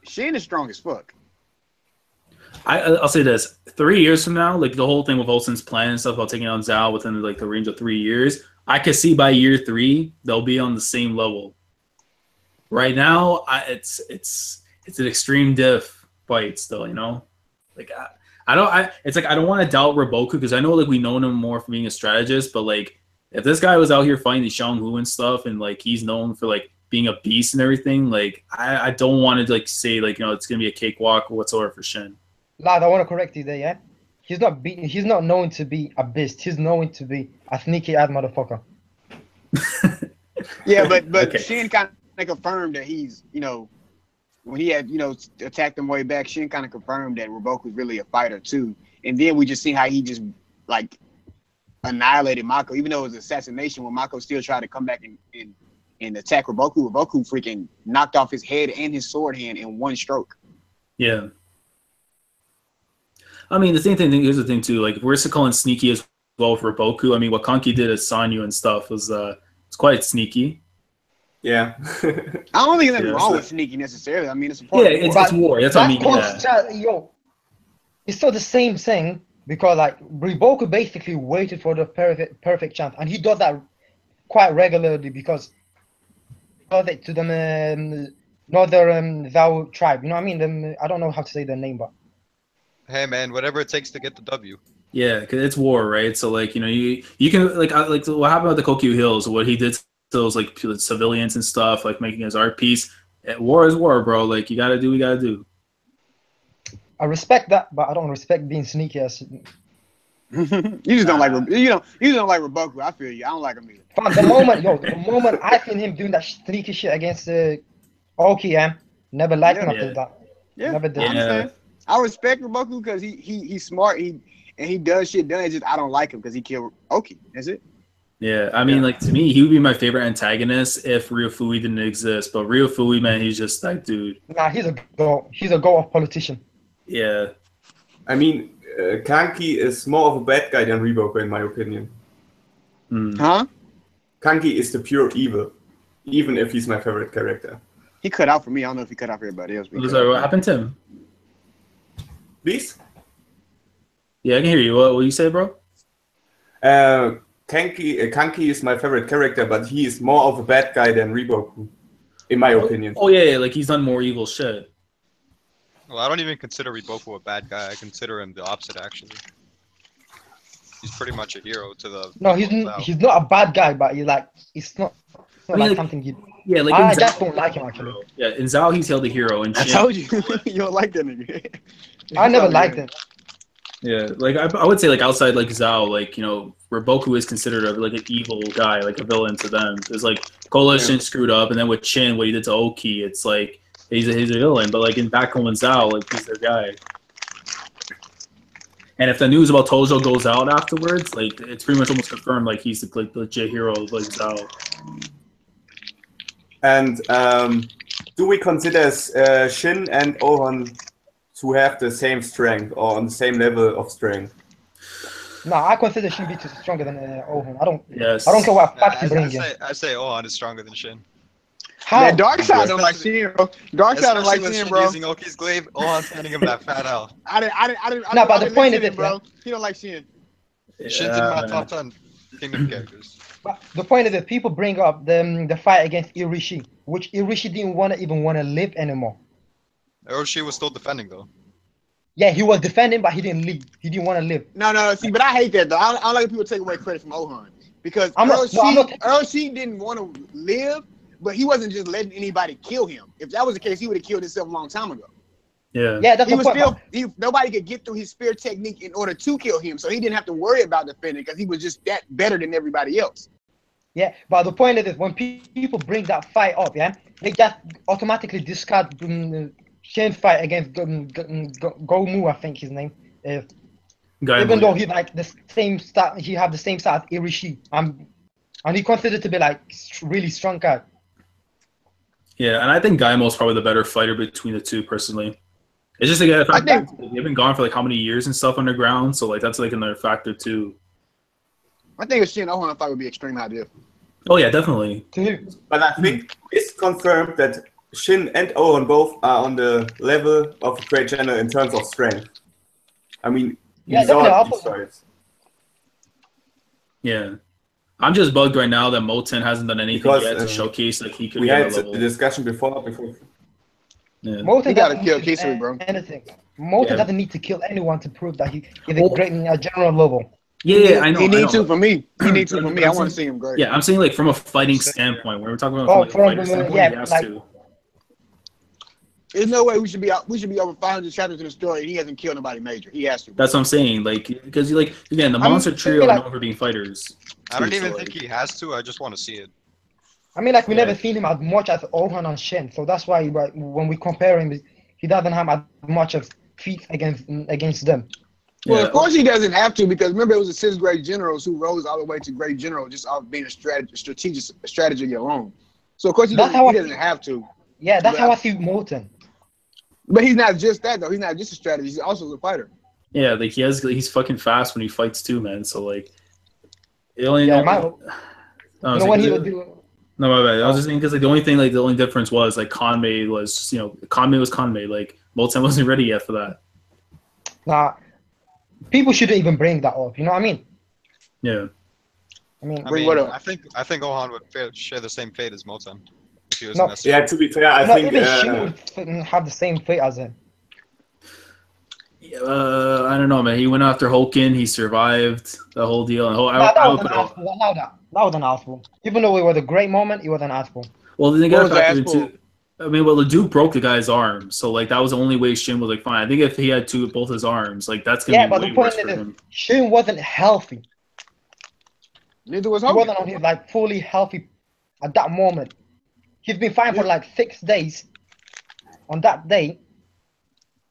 Shin is strong as fuck. I'll say this: 3 years from now, like the whole thing with Ousen's plan and stuff about taking on Zhao within like the range of 3 years, I could see by year 3 they'll be on the same level. Right now, it's an extreme diff fight still, Like it's like I don't want to doubt Riboku because I know like we know him more for being a strategist, but like if this guy was out here fighting the Xianghu and stuff, and like he's known for like being a beast and everything, like I don't want to like say like it's gonna be a cakewalk or whatsoever for Shin. Lad, I want to correct you there, yeah? He's not known to be a beast. He's known to be a sneaky-ass motherfucker. Yeah, but Okay. Shin kind of confirmed that he's, when he had, attacked him way back, Shin kind of confirmed that Roboku's really a fighter too. And then we just seen how he just like annihilated Mako, even though it was assassination. When Mako still tried to come back and attack Roboku, Roboku freaking knocked off his head and his sword hand in one stroke. Yeah. I mean, the same thing. Here's the thing too. Like, if we're still calling sneaky as well for Roboku, I mean, what Kanki did as Sanyu and stuff was it's quite sneaky. Yeah. I don't think there's anything wrong with sneaky necessarily. I mean, it's a part of war. It's war. That's what I mean. Yo, it's still the same thing because like Roboku basically waited for the perfect chance, and he does that quite regularly because of it to the Northern Zhao tribe. You know what I mean? I don't know how to say their name, but. Hey man, whatever it takes to get the W. Yeah, because it's war, right? So like you can like what happened with the Kokyu Hills, what he did to those like civilians and stuff, like making his art piece. War is war, bro. Like you gotta do what you gotta do. I respect that, but I don't respect being sneaky as. You just don't like you just don't like Roboku. I feel you. I don't like him either. Fam, the moment I seen him doing that sneaky shit against Oki, never liked him after that. Yeah, never did. I understand. I respect Roboku because he's smart. He does shit done. It's just I don't like him because he killed Oki. That's it. Yeah, I mean, like to me, he would be my favorite antagonist if Ryufui didn't exist. But Ryufui, man, he's just like, dude. Nah, he's a go-off politician. Yeah. I mean, Kanki is more of a bad guy than Roboku, in my opinion. Huh? Kanki is the pure evil, even if he's my favorite character. He cut out for me. I don't know if he cut out for everybody else. What happened to him? Please? Yeah, I can hear you. What you say, bro? Kanki is my favorite character, but he is more of a bad guy than Roboku, in my opinion. Oh yeah, like he's done more evil shit. Well, I don't even consider Riboku a bad guy. I consider him the opposite, actually. He's pretty much a hero to the. No, he's not a bad guy, but it's not something you. Yeah, like I just don't like him actually. Yeah, in Zhao he's held a hero, and I told you you don't like that nigga. I never liked him. Yeah, like I would say like outside like Zhao, like Roboku is considered like an evil guy, like a villain to them. There's like Coalition screwed up, and then with Shin, what he did to Oki, it's like he's a villain. But like in back home in Zhao, like he's their guy. And if the news about Tojo goes out afterwards, like it's pretty much almost confirmed, like he's the legit hero of like Zhao. And do we consider Shin and Ohan to have the same strength or on the same level of strength? No, I consider Shin be stronger than Ohan. I don't care what facts you bring in. I say Ohan is stronger than Shin. How? Man, Darkseid don't like Shin, bro. Darkseid don't like Shin, bro. Using Oki's glaive, Ohan's handing him that fat L. No, but the point is, bro, he don't like Shin. Shin's in my top 10 Kingdom characters. But the point is that people bring up the fight against Irishi, which Irishi didn't even want to live anymore. Orochi was still defending though. Yeah, he was defending, but he didn't leave. He didn't want to live. No. See, but I hate that though. I don't like when people take away credit from Ohan because Orochi didn't want to live, but he wasn't just letting anybody kill him. If that was the case, he would have killed himself a long time ago. Yeah, that's he the was point. Nobody could get through his spear technique in order to kill him, so he didn't have to worry about defending because he was just that better than everybody else. Yeah, but the point is that when people bring that fight up, yeah, they just automatically discard Shin's fight against Gomu, I think his name. Even though he like the same start, he have the same start as Irishi, and he considered to be like really strong guy. Yeah, and I think Gaimo's probably the better fighter between the two, personally. It's just like I think they've been gone for like how many years and stuff underground, so like that's like another factor too. I think a Shin Ohan fight would be extremely ideal. Oh yeah, definitely. But I think it's confirmed that Shin and Ohan both are on the level of a great general in terms of strength. I mean, yeah, definitely. Yeah. I'm just bugged right now that Moten hasn't done anything yet to showcase that he could we get had a level. the discussion before. Yeah. Moten gotta kill Kisui, bro. Anything. Moten doesn't need to kill anyone to prove that he is great in a general level. Yeah, I know. He needs I know. to for me. He needs to for me. I want to see him great. Yeah, I'm saying like from a fighting standpoint. When we're talking about from like, a fighting standpoint, he has to. There's no way we should be over 500 chapters in the story and he hasn't killed nobody major. He has to. That's what I'm saying. Like, because like again, the monster trio are known for being fighters. I don't even think he has to. I just want to see it. I mean, like we never seen him as much as Ousen and Shin, so that's why when we compare him, he doesn't have as much of feats against them. Well, of course he doesn't have to, because remember it was the 6th grade generals who rose all the way to grade general just off being a strategy alone. So of course he doesn't have to. Yeah, that's how I see Molten. But he's not just that though. He's not just a strategist. He's also a fighter. Yeah, like he's fucking fast when he fights too, man. So like, it only. Yeah, when he would do. No, my bad. I was just saying because like the only difference was like Conway was just, Conway was Conway. Like Molten wasn't ready yet for that. Nah, people shouldn't even bring that up. You know what I mean? Yeah. I mean, I think Ousen would share the same fate as Molten. Yeah, to be fair, I think she would have the same fate as him. I don't know, man. He went after Hulken. He survived the whole deal. And That was an asshole. Even though it was a great moment, it was an asshole. Well, then they got to factor into. I mean, the dude broke the guy's arm, so like that was the only way Shin was like fine. I think if he had both his arms, like that's gonna be way worse for him. Shin wasn't healthy. Neither was Hulken. He wasn't on his like fully healthy at that moment. He's been fine for like 6 days on that day,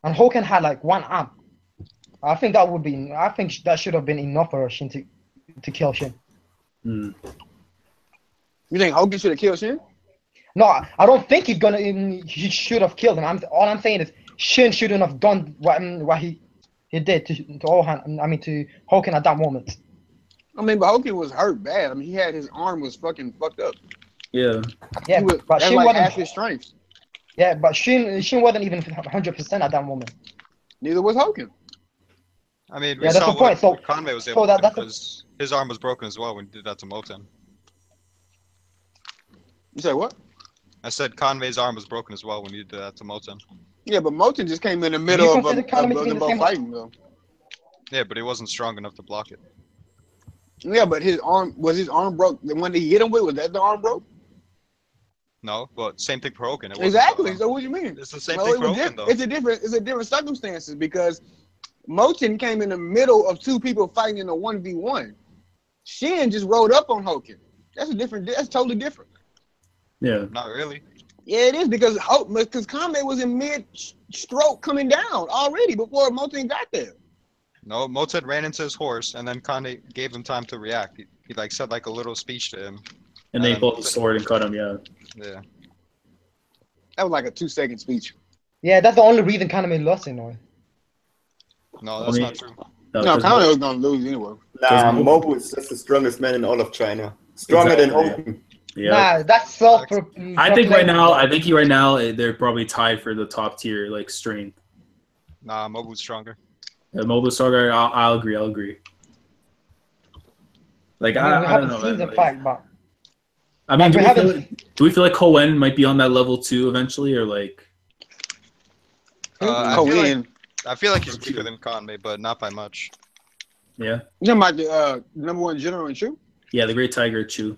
and Hulken had like one arm. I think that should have been enough for Shin to kill Shin. You think Hulken should have killed Shin? No, I don't think he should have killed him. All I'm saying is Shin shouldn't have done what he did to Hulken at that moment. I mean, but Hulken was hurt bad. I mean, his arm was fucking fucked up. Yeah. Yeah, but Shin wasn't half his strength. Yeah, but Shin wasn't even 100% at that moment. Neither was Hulken. I mean, we saw what Conway was able to do because his arm was broken as well when he did that to Molten. You said what? I said Conway's arm was broken as well when he did that to Molten. Yeah, but Molten just came in the middle of them both fighting, though. Yeah, but he wasn't strong enough to block it. Yeah, but his arm broke. The one that he hit him with, was that the arm broke? No, but same thing for Hulken. Exactly. So what do you mean? It's the same thing for Hulken, though. It's a different circumstances because Molten came in the middle of two people fighting in a 1v1. Shin just rolled up on Hulken. That's totally different. Yeah. Not really. Yeah, it is because Conway was in mid-stroke coming down already before Molten got there. No, Molten ran into his horse and then Conway gave him time to react. He like said like a little speech to him. And then he pulled the sword and cut him, yeah. Yeah. That was like a 2-second speech. Yeah, that's the only reason Conway lost anyway. No, that's not true. No, Conway was gonna lose anyway. Nah, Mobu is just the strongest man in all of China. Stronger than Hulken. Yeah. Nah, that's so. I think right now they're probably tied for the top tier like strength. Nah, Mobu's stronger. Yeah, Mobu's stronger. I'll agree. Like I don't know. Seen the fight, but I mean, do we feel like Cohen might be on that level too eventually, or like? I feel like he's weaker than Conway, but not by much. Yeah. You talking about the #1 general in Chu? Yeah, the Great Tiger Chu.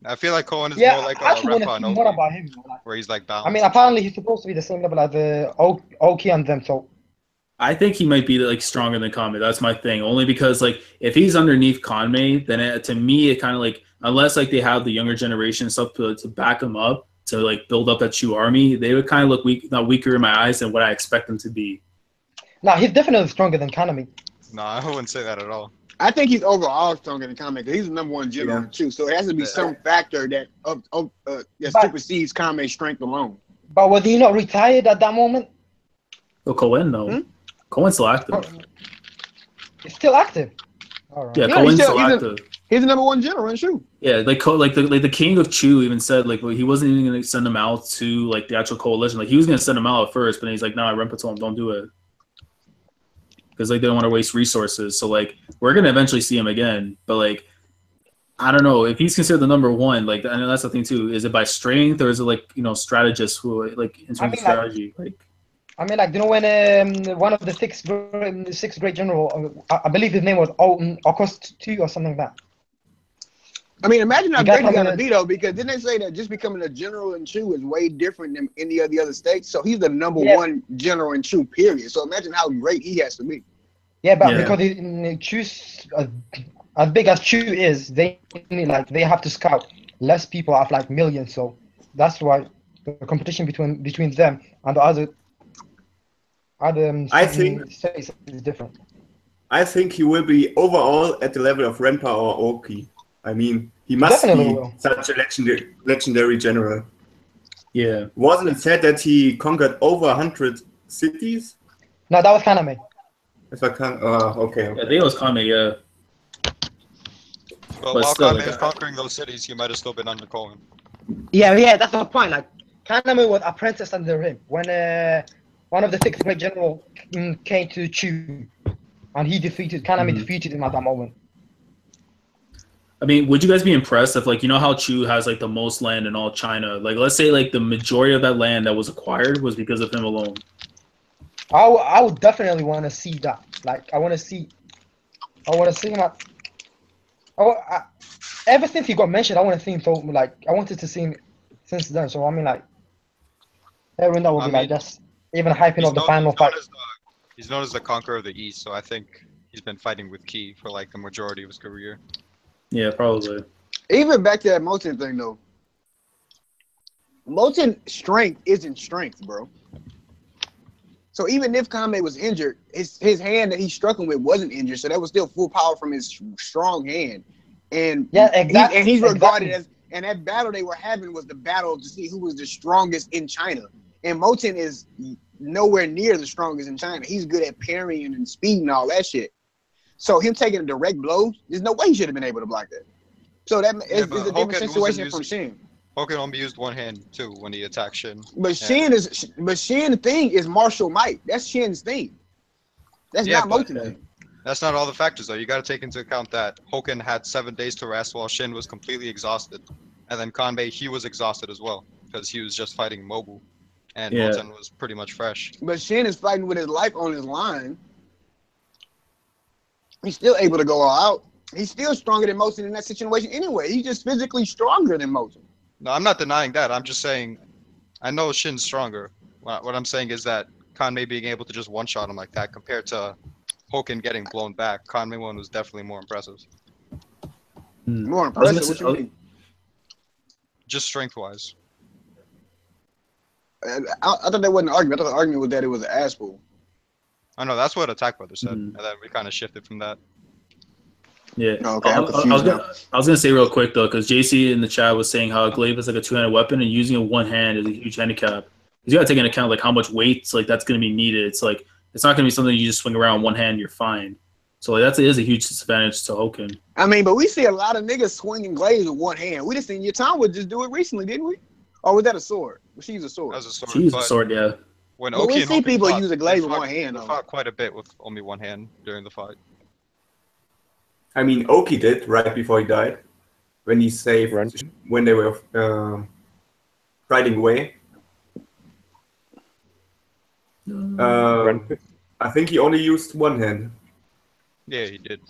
I feel like Cohen is more like a Repa and more about him, where he's like balanced. I mean, apparently he's supposed to be the same level as Oki and them, so. I think he might be like stronger than Conway. That's my thing. Only because like if he's underneath Conway, then to me it kind of like unless like they have the younger generation stuff to back him up to like build up that Chu army, they would kind of look weaker in my eyes than what I expect them to be. No, he's definitely stronger than Conway. No, I wouldn't say that at all. I think he's overall stronger than Conway because he's the #1 general too. So it has to be some factor that supersedes Conway's strength alone. But was he not retired at that moment? Oh, Cohen, no. Cohen's still active. He's still active. All right. Yeah, Cohen's still active. He's the #1 general in Chu. Yeah, like the king of Chu even said like he wasn't even going to send him out to like the actual coalition. Like he was going to send him out at first, but then he's like, no, Rempa told him don't do it. Because like they don't want to waste resources. So like we're gonna eventually see him again, but like I don't know if he's considered the #1. Like I know that's the thing too. Is it by strength or is it like strategists who like in terms of strategy? Like I mean, like, you know, when one of the sixth grade general, I believe his name was August 2 or something like that. I mean, imagine how You got great he's him gonna in be though, because didn't they say that just becoming a general in Chu is way different than any of the other states? So he's the number one general in Chu, period. So imagine how great he has to be. Yeah, but Yeah. because Chu's as big as Chu is, they have to scout less people out of like millions. So that's why the competition between them and the other I think states is different. I think he will be overall at the level of Renpa or Oki. I mean, he must Definitely be will. such a legendary general. Yeah. Wasn't it said that he conquered over 100 cities? No, that was Kaname. If I can, okay. I think it was Kame, yeah. But But while still, Kame like, was conquering those cities, he might have still been under Cohen. Yeah, that's the point. Like Kaname was apprenticed under him when one of the sixth grade general came to Chu, and Kaname defeated him at that moment. I mean, would you guys be impressed if, like, you know how Chu has like the most land in all China? Like, let's say like the majority of that land that was acquired was because of him alone. I would definitely want to see that. Like, I want to see him at. Ever since he got mentioned, I want to see him. So, like, I wanted to see him since then. So, I mean, like, everyone that would be like just even hyping up the final fight. He's known as the conqueror of the East, so I think he's been fighting with Ki for like the majority of his career. Yeah, probably. Even back to that Moten thing though. Moten strength isn't strength, bro. So even if Kame was injured, his hand that he struck him with wasn't injured, so that was still full power from his strong hand. And yeah, exactly. And he's regarded as, and that battle they were having was the battle to see who was the strongest in China. And Moten is nowhere near the strongest in China. He's good at parrying and speed and all that shit. So him taking a direct blow, there's no way he should have been able to block that. So that is a different situation from Shin. Hoken only used one hand too when he attacked Shin. But Shin's thing is martial might. That's Shin's thing. That's not Moten's thing. That's not all the factors though. You got to take into account that Hoken had 7 days to rest while Shin was completely exhausted, and then Kanbei, he was exhausted as well because he was just fighting mobile, and Moten was pretty much fresh. But Shin is fighting with his life on his line. He's still able to go all out. He's still stronger than Moten in that situation anyway. He's just physically stronger than Moten. No, I'm not denying that. I'm just saying, I know Shin's stronger. What I'm saying is that Kanmei being able to just one-shot him like that compared to Hoken getting blown back, Kanmei one was definitely more impressive. More impressive? What you mean? Just strength-wise. I thought that wasn't an argument. I thought the argument was that it was an ass pull. I know, that's what Attack Brother said, and then we kind of shifted from that. Yeah. Okay, I was gonna say real quick though, because JC in the chat was saying how glaive is like a two-handed weapon, and using it one hand is a huge handicap. You gotta take into account like how much weight like that's gonna be needed. It's like it's not gonna be something you just swing around one hand, you're fine. So like, is a huge disadvantage to Hoken. I mean, but we see a lot of niggas swinging glaives with one hand. We just seen Yaton would just do it recently, didn't we? Or was that a sword? Well, she used a sword. That was a sword. She used a sword, yeah. When But we see people use a glaive with fought, one hand. They fought quite a bit with only one hand during the fight. I mean, Oki did right before he died, when he saved, when they were riding away. I think he only used one hand. Yeah, he did.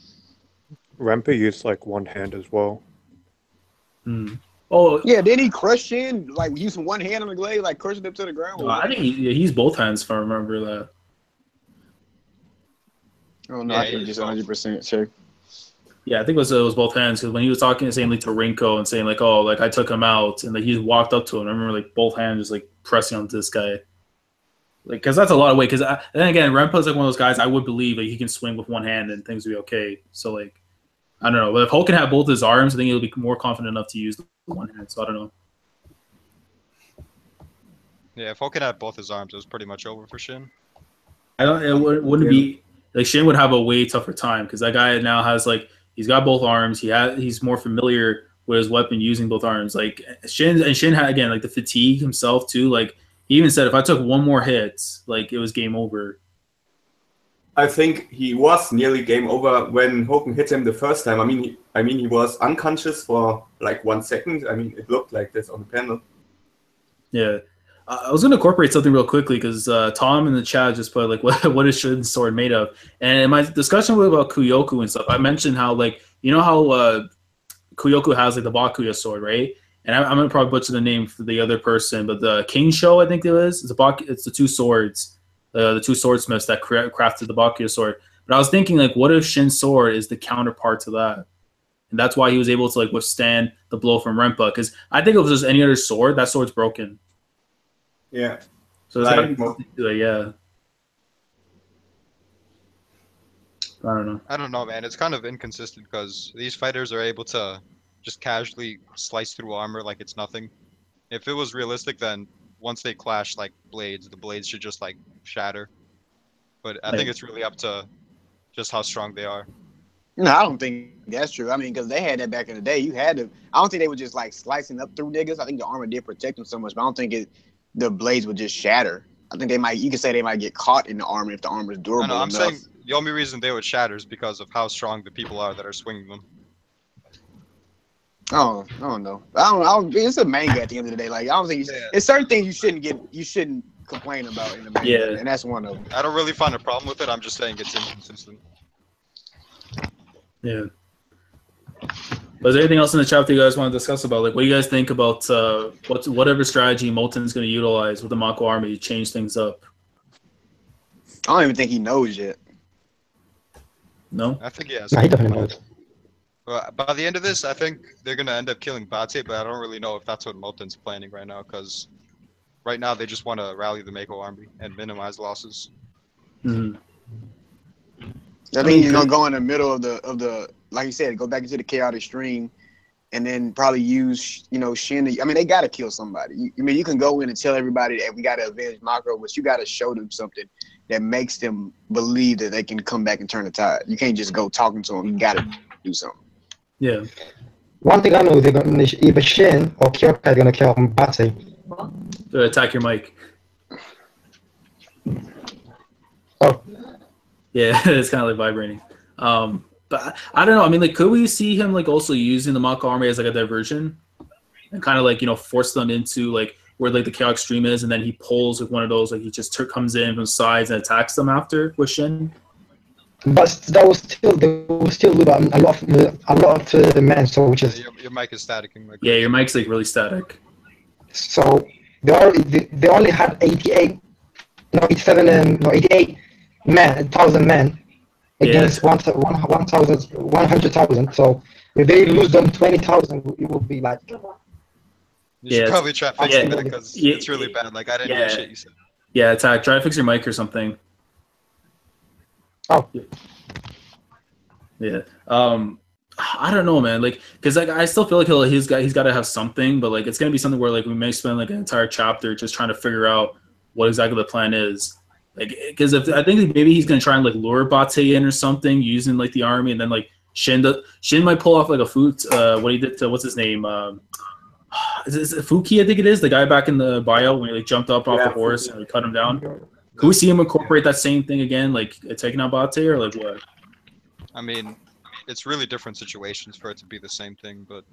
Rampa used like one hand as well. Oh yeah, then he crushed Shin like using one hand on the glaive, like crushing him to the ground. No, I think he's both hands, if I remember that. Oh no, I can just 100% check. Yeah, I think it was both hands, because when he was talking saying like to Rinko and saying like, oh, like I took him out, and like he walked up to him. I remember like both hands just like pressing onto this guy, like because that's a lot of weight. Because then again, Renpa's like one of those guys I would believe like he can swing with one hand and things will be okay. So like I don't know, but if Hulk can have both his arms, I think he'll be more confident enough to use the one hand. So I don't know. Yeah, if Hulk had both his arms, it was pretty much over for Shin. I don't. It wouldn't be like Shin would have a way tougher time because that guy now has like. He's got both arms. He's more familiar with his weapon using both arms. Like Shin had again like the fatigue himself too. Like he even said, if I took one more hit, like it was game over. I think he was nearly game over when Hoken hit him the first time. I mean he was unconscious for like 1 second. I mean it looked like this on the panel. Yeah, I was going to incorporate something real quickly because Tom in the chat just put like, what is Shin's sword made of? And in my discussion about Kuyoku and stuff, I mentioned how like how Kuyoku has like the Bakuya sword, right? And I'm gonna probably butcher the name for the other person, but the King Show, I think it is. It's the two swords, the two swordsmiths that crafted the Bakuya sword. But I was thinking like, what if Shin's sword is the counterpart to that? And that's why he was able to like withstand the blow from Renpa. Because I think if it was just any other sword, that sword's broken. Yeah. So it's gotta be something to it, yeah. I don't know, man. It's kind of inconsistent because these fighters are able to just casually slice through armor like it's nothing. If it was realistic, then once they clash like blades, the blades should just like shatter. But I think it's really up to just how strong they are. No, I don't think that's true. I mean, because they had that back in the day. You had to. I don't think they were just like slicing up through niggas. I think the armor did protect them so much, but I don't think the blades would just shatter. I think they might. You could say they might get caught in the armor if the armor is durable No, I'm enough. saying the only reason they would shatter is because of how strong the people are that are swinging them. Oh, I don't know. I don't. It's a manga at the end of the day. Like I don't think it's certain things you shouldn't complain about in the manga, and that's one of them. I don't really find a problem with it. I'm just saying it's inconsistent. Yeah. But is there anything else in the chapter you guys want to discuss about? Like, what do you guys think about whatever strategy Molten's going to utilize with the Mako army to change things up? I don't even think he knows yet. No? I think he has. No, he definitely knows. Well, by the end of this, I think they're going to end up killing Bate, but I don't really know if that's what Molten's planning right now, because right now they just want to rally the Mako army and minimize losses. Mm-hmm. I think he's gonna go in the middle of the like you said, go back into the chaotic stream, and then probably use Shin. I mean, they gotta kill somebody. You can go in and tell everybody that we gotta avenge Mako, but you gotta show them something that makes them believe that they can come back and turn the tide. You can't just go talking to them. You gotta do something. Yeah. One thing I know, they're gonna either Shin or Kyokai are gonna kill Bate. Attack your mic. Oh. Yeah, it's kind of like vibrating. But I don't know. I mean, like, could we see him like also using the Mako army as like a diversion, and kind of like force them into like where like the chaotic stream is, and then he pulls like one of those, like he just comes in from sides and attacks them after with Shin. But they will still lose a lot of the men. So which is your mic is staticking. Like yeah, your mic's like really static. So they only had 88 1,000 men against 100,000. So if they lose them 20,000, it would be like. You should probably try fixing that because it's really bad. Like I didn't hear shit you said. Yeah, attack. Try to fix your mic or something. Oh. Yeah. I don't know, man. Like, because like I still feel like he's got to have something, but like it's gonna be something where like we may spend like an entire chapter just trying to figure out what exactly the plan is. Like, because I think maybe he's gonna try and like lure Bate in or something using like the army, and then like Shin might pull off like a what he did to what's his name is it Fuki, I think it is, the guy back in the bio when he like jumped up off the horse and we cut him down. Could we see him incorporate that same thing again, like taking out Bate, or like what? I mean, it's really different situations for it to be the same thing, but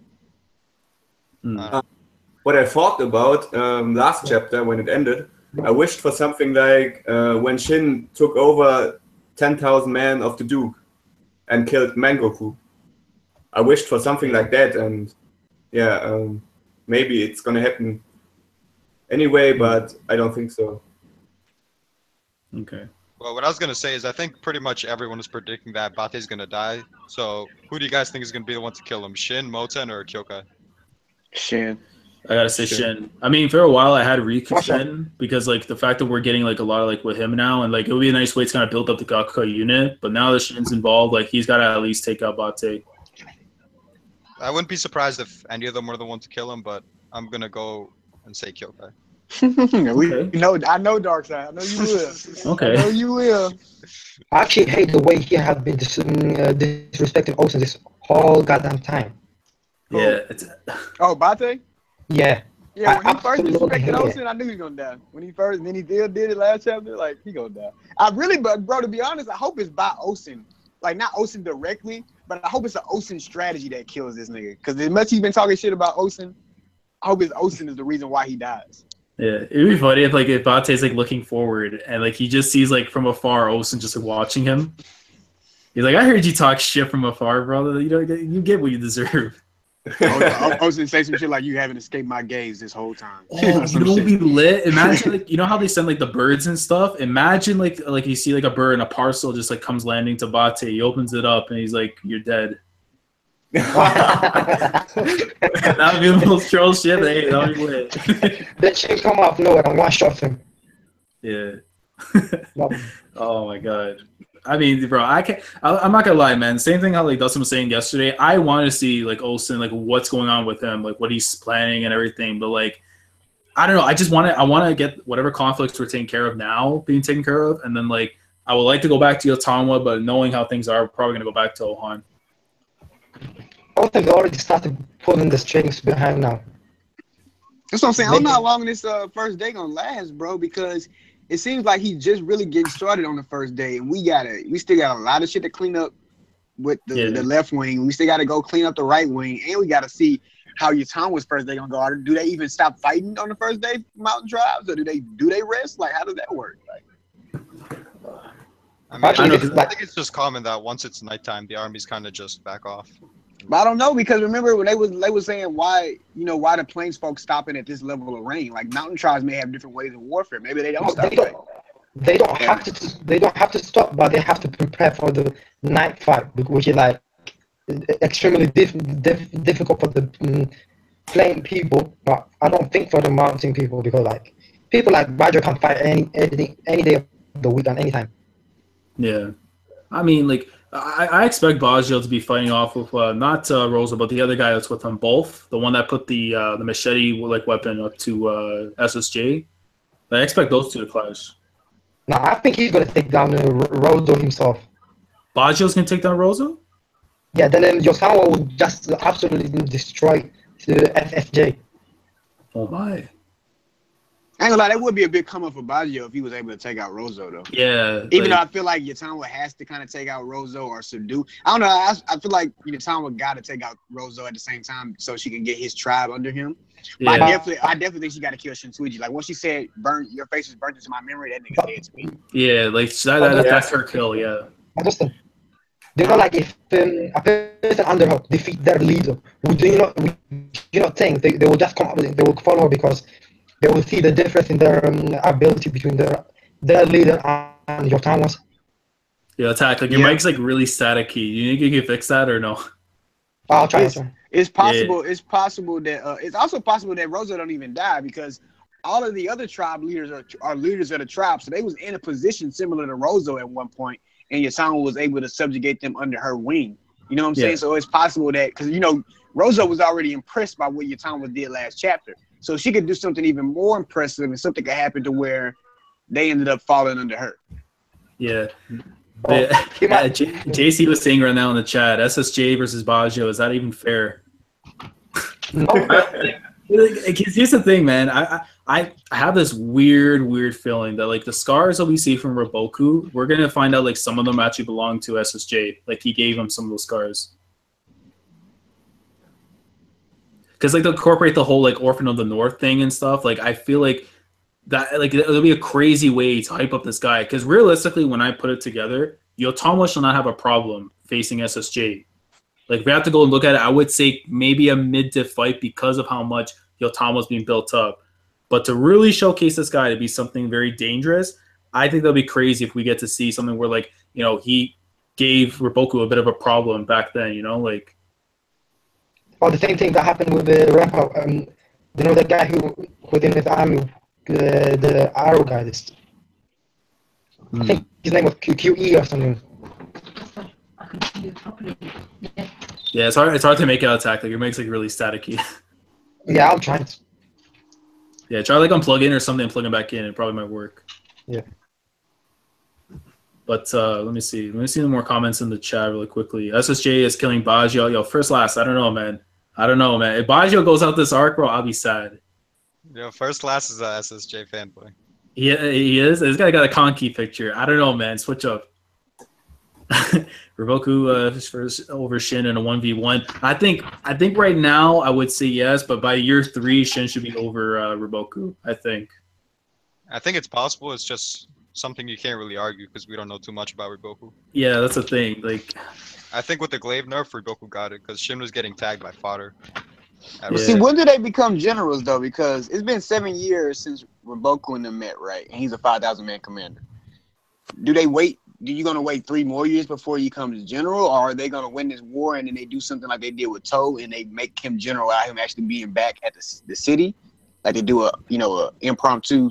what I thought about last chapter when it ended, I wished for something like when Shin took over 10,000 men of the Duke and killed Mangoku. I wished for something like that, and yeah, maybe it's gonna happen anyway, but I don't think so. Okay. Well, what I was gonna say is I think pretty much everyone is predicting that Bate's gonna die. So who do you guys think is gonna be the one to kill him? Shin, Moten, or Kyokai? Shin. I gotta say Shin. I mean, for a while I had Riku Shin because like the fact that we're getting like a lot of like with him now, and like it would be a nice way to kind of build up the Gakuka unit. But now that Shin's involved, like he's gotta at least take out Bate. I wouldn't be surprised if any of them were the one to kill him, but I'm gonna go and say Kyokai. I know Darkseid. I know you will. Okay. I know you will. I actually hate the way he has been disrespecting Ousen this whole goddamn time. Yeah. Bate? Yeah. Yeah, when he first disrespected Ousen, I knew he was gonna die. When he first, and then he did it last chapter, like he gonna die. But bro, to be honest, I hope it's by Ousen. Like not Ousen directly, but I hope it's an Ousen strategy that kills this nigga. Because as much he's been talking shit about Ousen, I hope it's Ousen is the reason why he dies. Yeah, it'd be funny if Bate's like looking forward and like he just sees like from afar Ousen just like watching him. He's like, I heard you talk shit from afar, brother. You get what you deserve. Ousen say some shit like you haven't escaped my gaze this whole time. Oh, you know, be lit. Imagine like how they send like the birds and stuff. Imagine like you see like a bird and a parcel just like comes landing to Bate. He opens it up and he's like, "You're dead." That would be the most troll shit. Hey, that would be lit. That shit come out of nowhere and one shot him. Yeah. Oh my god. I mean, bro, I'm not gonna lie, man. Same thing how like Dustin was saying yesterday. I want to see like Ousen, like what's going on with him, like what he's planning and everything. But like, I don't know. I want to get whatever conflicts we're taking care of now being taken care of, and then like I would like to go back to Yotanwa, but knowing how things are, we're probably gonna go back to Ohan. I think they already started pulling the strings behind now. That's what I'm saying. I don't know how long this first day gonna last, bro, because it seems like he's just really getting started on the first day, and we still got a lot of shit to clean up with the left wing. We still got to go clean up the right wing, and we got to see how Yotanwa's first day gonna go. Do they even stop fighting on the first day, Mountain Tribes, or do they rest? Like, how does that work? Like, I think it's just common that once it's nighttime, the armies kind of just back off. But I don't know, because remember when they was saying why the plains folks stopping at this level of rain? Like, mountain tribes may have different ways of warfare. Maybe they don't stop. They don't have to. They don't have to stop, but they have to prepare for the night fight, which is like extremely difficult for the plain people. But I don't think for the mountain people, because like people like Roger can fight any day of the week and any time. Yeah, I mean, like. I expect Baggio to be fighting off with not Rosa, but the other guy that's with them both. The one that put the machete like weapon up to SSJ. I expect those two to clash. No, I think he's gonna take down Rosa himself. Baggio's gonna take down Rosa? Yeah, then Yosawa will just absolutely destroy the FFJ. Oh my. I ain't gonna lie, that would be a big come up for Baggio if he was able to take out Rozo, though. Yeah. Even though I feel like Yotanwa has to kind of take out Rozo or subdue. I don't know. I feel like Yotanwa got to take out Rozo at the same time so she can get his tribe under him. Yeah. But I definitely think she got to kill Shinsuiji. Like, once she said, your face is burnt into my memory, that nigga's dead to me. Yeah, like, that's her kill, yeah. Understand. Do you know, like, if a person under her defeat their leader, do you not think they will just come up with it, they will follow her because they will see the difference in their ability between their leader and Yotanwa's. Yeah, attack. Like, your mic's like really staticky. You think you can fix that or no? I'll try. It's possible. Yeah. It's possible that it's also possible that Rosa don't even die, because all of the other tribe leaders are leaders of the tribe, so they was in a position similar to Rosa at one point, and Yotanwa was able to subjugate them under her wing. You know what I'm saying? So it's possible that, because Rosa was already impressed by what Yotanwa did last chapter. So she could do something even more impressive, and something could happen to where they ended up falling under her. Yeah. JC was saying right now in the chat, SSJ versus Baggio, is that even fair? No. Here's the thing, man. I have this weird feeling that like the scars that we see from Raboku, we're gonna find out like some of them actually belong to SSJ. Like he gave him some of those scars. Because like they'll incorporate the whole like Orphan of the North thing and stuff. Like I feel like that like it'll be a crazy way to hype up this guy. Because realistically, when I put it together, Yotanwa shall not have a problem facing SSJ. Like if we have to go and look at it, I would say maybe a mid-diff fight because of how much Yotanwa's being built up. But to really showcase this guy to be something very dangerous, I think that'll be crazy if we get to see something where like he gave Raboku a bit of a problem back then. Like. Or the same thing that happened with the rapper, the guy who within his army, the arrow guy. I think his name was QE or something. Yeah, it's hard to make out attack. Like it makes like really staticky. Yeah, I'm trying to. Yeah, try like unplug in or something and plug it back in. It probably might work. Yeah. But let me see. Let me see the more comments in the chat really quickly. SSJ is killing Baggio. Yo, first last. I don't know, man. If Baggio goes out this arc, bro, I'll be sad. Yo, first last is a SSJ fanboy. Yeah, he is. This guy got a conky picture. I don't know, man. Switch up. Riboku over Shin in a 1v1. I think right now I would say yes, but by year 3, Shin should be over Riboku. I think it's possible. It's just something you can't really argue because we don't know too much about Riboku. Yeah, that's the thing. Like, I think with the glaive nerf, Riboku got it because Shin was getting tagged by fodder. Yeah. See, when do they become generals though? Because it's been 7 years since Riboku and them met, right? And he's a 5,000 man commander. Do they wait? Do you gonna wait 3 more years before he becomes general, or are they gonna win this war and then they do something like they did with Toe and they make him general without him actually being back at the city, like they do a impromptu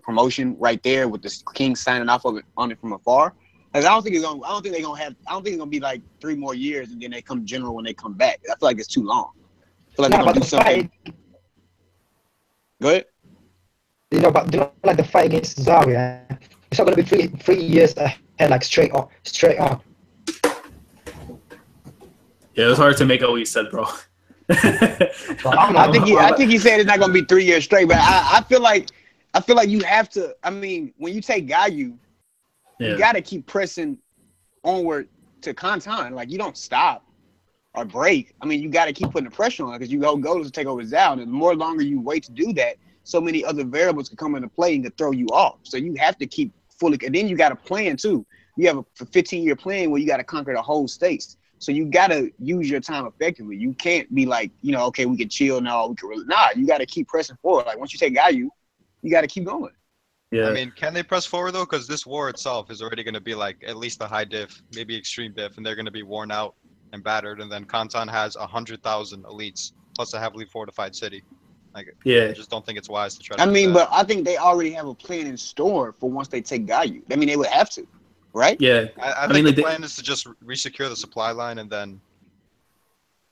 promotion right there with the king signing off of it on it from afar? Like, I don't think it's gonna be like 3 more years and then they come general when they come back. I feel like it's too long. I feel like they're gonna do something. Go ahead. But like the fight against Zarya, it's not gonna be three years ahead, like straight on. yeah, it was hard to make out what you said, bro. I think he said it's not gonna be 3 years straight, but I feel like you have to. I mean, when you take Gayu, you gotta keep pressing onward to Kantan. Like, you don't stop or break. I mean, you gotta keep putting the pressure on because you go to take over Zhao, and the more longer you wait to do that, so many other variables can come into play and can throw you off. So you have to keep fully, and then you got a plan too. You have a 15-year plan where you got to conquer the whole states. So you got to use your time effectively. You can't be like, okay, we can chill now. We can really, you got to keep pressing forward. Like, once you take Gayu, you got to keep going. Yeah. I mean, can they press forward though? Because this war itself is already going to be like at least a high diff, maybe extreme diff, and they're going to be worn out and battered. And then Kantan has 100,000 elites plus a heavily fortified city. Like, I just don't think it's wise to try to but I think they already have a plan in store for once they take Gayu. I mean, they would have to, right? Yeah. I think the plan is to just resecure the supply line and then,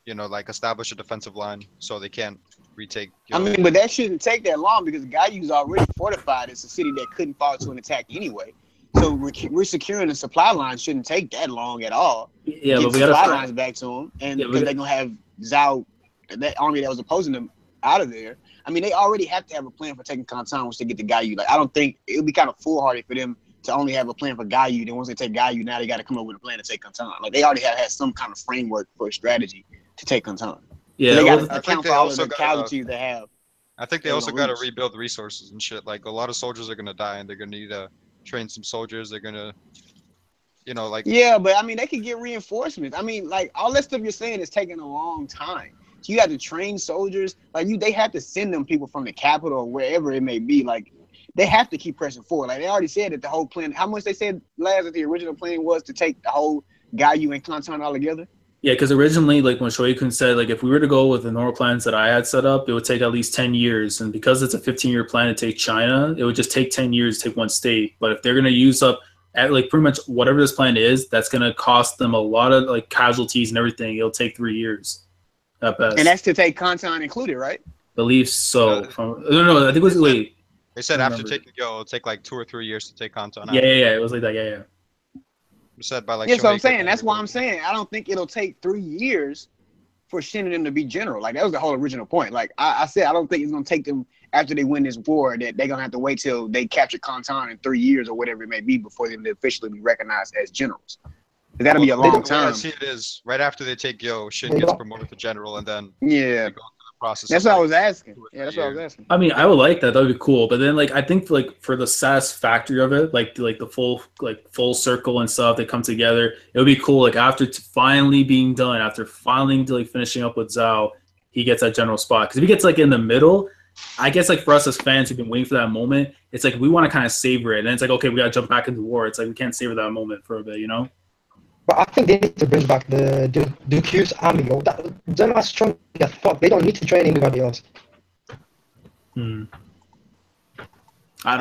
like establish a defensive line so they can't retake. I mean, but that shouldn't take that long because Gayu's already fortified. It's a city that couldn't fall to an attack anyway. So resecuring the supply line shouldn't take that long at all. Yeah, get but we got supply lines back to them, and because they're gonna have Zhao, that army that was opposing them, out of there. I mean, they already have to have a plan for taking Kantan once they get to Gayu. Like, I don't think it would be kind of foolhardy for them to only have a plan for Gayu. Then once they take Gayu, now they got to come up with a plan to take Kantan. Like, they already have had some kind of framework for a strategy to take Kantan. Yeah, so they got to account for all of the casualties they have. I think they also got to rebuild resources and shit. Like, a lot of soldiers are gonna die, and they're gonna need to train some soldiers. They're gonna, Yeah, but I mean, they could get reinforcements. I mean, like, all that stuff you're saying is taking a long time. You have to train soldiers. Like, they have to send them people from the capital or wherever it may be. Like, they have to keep pressing forward. Like, they already said that the whole plan, how much they said last that the original plan was to take the whole Gayu and Kantan all together? Yeah, because originally, like, when Shoyukun said, like, if we were to go with the normal plans that I had set up, it would take at least 10 years. And because it's a 15-year plan to take China, it would just take 10 years to take one state. But if they're going to use up, like, pretty much whatever this plan is, that's going to cost them a lot of, like, casualties and everything. It'll take 3 years. At best. And that's to take Kantan included, right? Believe so. No, I think it was late. They said after taking Yo, it'll take like 2 or 3 years to take Kantan. Yeah, it was like that. Yeah. It said by like. Yeah, so I'm saying that's why I'm saying I don't think it'll take 3 years for Shin and them to be general. Like, that was the whole original point. Like, I said, I don't think it's gonna take them after they win this war that they're gonna have to wait till they capture Kantan in 3 years or whatever it may be before they officially be recognized as generals. That'll be a long time. I see it is right after they take Yo, Shin gets promoted to general, and then they go through the process. That's what I was asking. Yeah, that's what I was asking. I mean, I would like that. That would be cool. But then, like, I think, like, for the satisfactory of it, like the full circle and stuff that come together, it would be cool. Like, after finally being done, after finally like finishing up with Zhao, he gets that general spot. Because if he gets like in the middle, I guess, like, for us as fans who've been waiting for that moment, it's like we want to kind of savor it. And then it's like, okay, we got to jump back into war. It's like we can't savor that moment for a bit, But I think they need to bring back the Duke's army. They're not strong as fuck. They don't need to train anybody else. I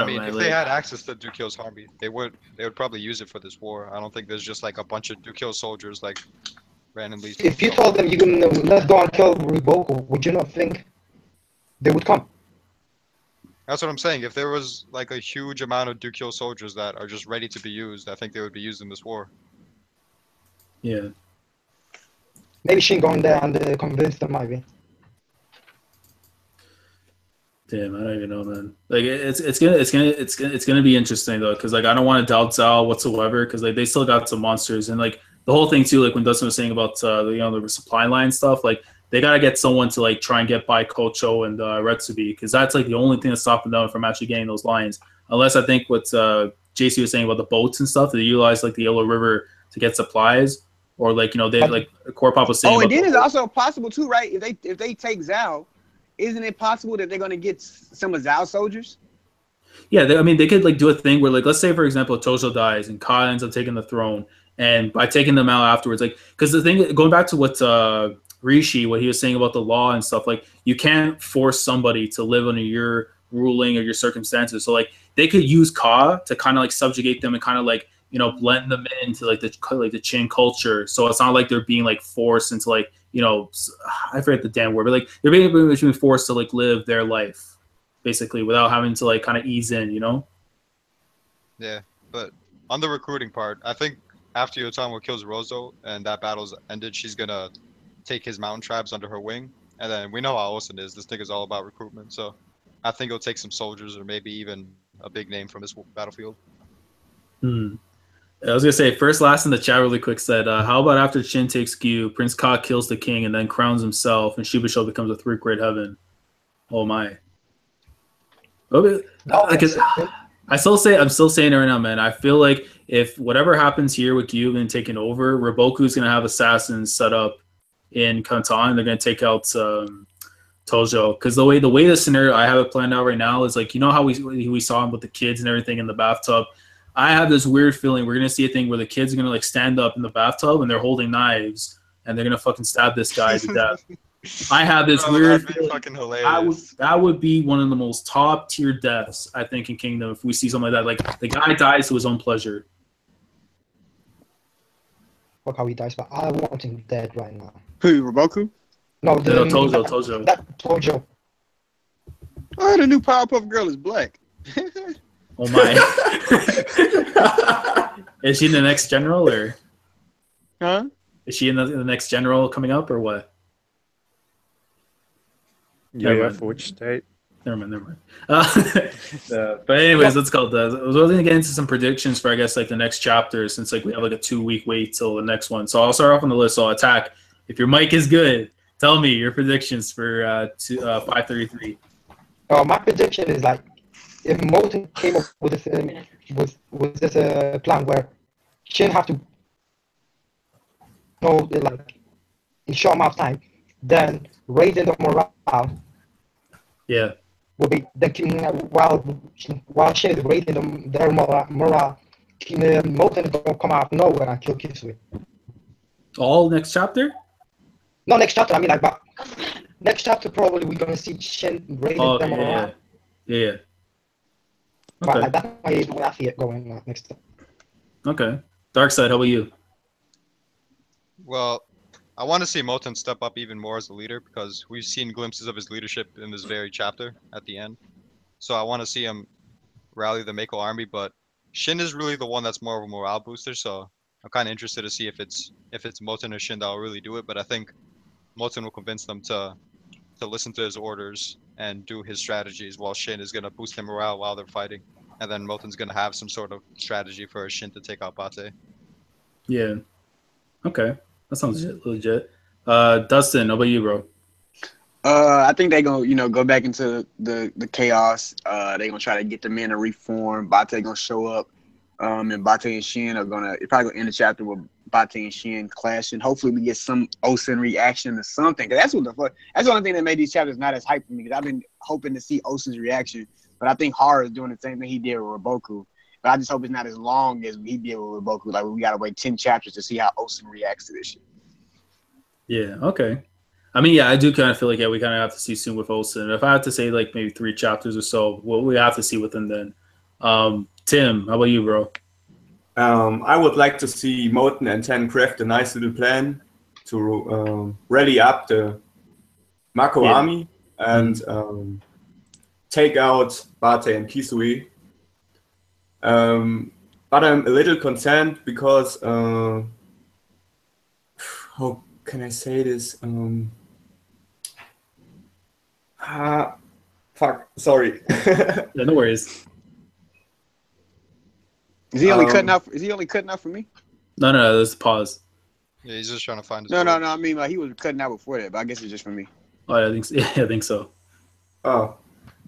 mean, if they had access to Dukyo's army, they would probably use it for this war. I don't think there's just like a bunch of Dukyo soldiers like randomly. If you told them you can let's go and kill Riboku, would you not think they would come? That's what I'm saying. If there was like a huge amount of Dukyo soldiers that are just ready to be used, I think they would be used in this war. Yeah. Maybe Shin going there and convince them, maybe. Damn, I don't even know, man. Like it's gonna be interesting though, because like I don't want to doubt Zal whatsoever, because like they still got some monsters, and like the whole thing too, like when Dustin was saying about the supply line stuff, like they gotta get someone to like try and get by Kocho and Retsubi, because that's like the only thing that's stopping them from actually getting those lines. Unless I think what JC was saying about the boats and stuff, they utilize like the Yellow River to get supplies, or like they like Core Pop was saying. Oh, and then it's also possible too, right? If they take Zal, isn't it possible that they're gonna get some of Zal's soldiers? Yeah, I mean, they could like do a thing where, like, let's say for example, Tojo dies and Ka ends up taking the throne, and by taking them out afterwards, like, because the thing going back to what Rishi, what he was saying about the law and stuff, like, you can't force somebody to live under your ruling or your circumstances. So like, they could use Ka to kind of like subjugate them and kind of like blend them into like the Chin culture. So it's not like they're being like forced into like I forget the damn word, but like they're being forced to like live their life basically without having to like kind of ease in, Yeah, but on the recruiting part, I think after Yotamo kills Rozo and that battle's ended, she's gonna take his mountain tribes under her wing, and then we know how Ousen is. This nigga's all about recruitment, so I think he'll take some soldiers or maybe even a big name from this battlefield. I was gonna say, first last in the chat really quick said, how about after Shin takes Gyu, Prince Ka kills the king and then crowns himself, and Shibasho becomes a third grade heaven. Oh my. Okay. I'm still saying it right now, man. I feel like if whatever happens here with Gyu and taking over, Riboku's gonna have assassins set up in Kantan. They're gonna take out Tojo, because the way the scenario I have it planned out right now is like, how we saw him with the kids and everything in the bathtub. I have this weird feeling we're gonna see a thing where the kids are gonna like stand up in the bathtub and they're holding knives and they're gonna fucking stab this guy to death. I have this weird feeling. Fucking hilarious. That would be one of the most top tier deaths I think in Kingdom if we see something like that. Like the guy dies to his own pleasure. Fuck how he dies, but I want him dead right now. Who, Riboku? No, Tojo. Tojo. Oh, the new Powerpuff Girl is black. Oh my. Is she in the next general or? Huh? Is she in the next general coming up or what? Yeah, for which state? Never mind. But anyways, let's go. I was going to get into some predictions for, I guess, like the next chapter, since like we have like a 2-week wait till the next one. So I'll start off on the list. So Attack, if your mic is good, tell me your predictions for 533. My prediction is like, if Molten came up with this plan where Shin have to know like in short amount of time, then raising the morale. Yeah. Will be while Shin is raising their morale, Molten don't come out of nowhere and kill Kisui. All next chapter? No, next chapter. I mean, like, but next chapter probably we're gonna see Shin raising them morale. Yeah. But Okay. like, that's the way I see it going next time. Okay. Darkseid, how about you? Well, I want to see Moten step up even more as a leader, because we've seen glimpses of his leadership in this very chapter at the end. So I want to see him rally the Mako army, but Shin is really the one that's more of a morale booster, so I'm kind of interested to see if it's Moten or Shin that will really do it, but I think Moten will convince them to listen to his orders and do his strategies, while Shin is going to boost their morale while they're fighting. And then Moten's going to have some sort of strategy for Shin to take out Bate. Yeah. Okay. That sounds legit. Dustin, how about you, bro? I think they're gonna, go back into the chaos. They're gonna try to get the men to reform. Bate gonna show up. And Bate and Shin are it's probably gonna end the chapter with Bate and Shin clashing. Hopefully we get some Ousen reaction to something. Cause that's the only thing that made these chapters not as hype for me. Cause I've been hoping to see Ousen's reaction, but I think Hara is doing the same thing he did with Riboku. But I just hope it's not as long as he did with Riboku. Like we gotta wait 10 chapters to see how Ousen reacts to this shit. Yeah. Okay. I mean, yeah, I do kind of feel like we kind of have to see soon with Ousen. If I have to say like maybe 3 chapters or so, what we have to see with him then. Tim, how about you, bro? I would like to see Moten and Ten craft a nice little plan to rally up the Mako army and take out Bate and Kisui. But I'm a little concerned because how can I say this? For Fuck. Sorry. Yeah, no worries. Is he only cutting out? Is he only cutting out for me? No. Let's pause. Yeah, he's just trying to find his No. word. I mean, like he was cutting out before that, but I guess it's just for me. Oh, I think so. Yeah, I think so. Oh,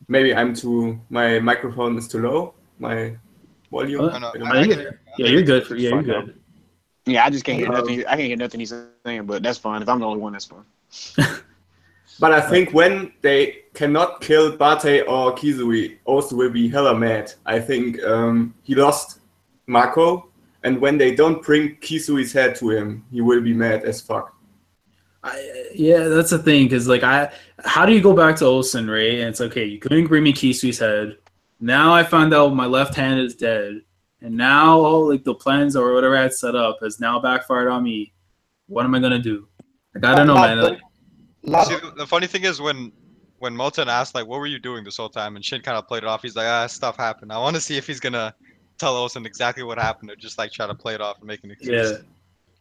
maybe my microphone is too low. My volume. Oh, No, I think you're good. You're Fine now. good. Yeah, I just can't hear nothing. I can't hear nothing he's saying, but that's fine. If I'm the only one, that's fine. But I think when they cannot kill Bate or Kizui, Ousen will be hella mad. I think he lost Mako, and when they don't bring Kizui's head to him, he will be mad as fuck. Yeah, that's the thing, because like how do you go back to Ousen, right? And it's okay, you couldn't bring me Kisui's head. Now I found out my left hand is dead, and now like the plans or whatever I had set up has now backfired on me. What am I gonna do? Like I don't know, man. Like, See, the funny thing is when Moten asked like, "What were you doing this whole time?" and Shin kind of played it off. He's like, stuff happened. I want to see if he's gonna tell Ousen exactly what happened, or just like try to play it off and make an excuse. yeah.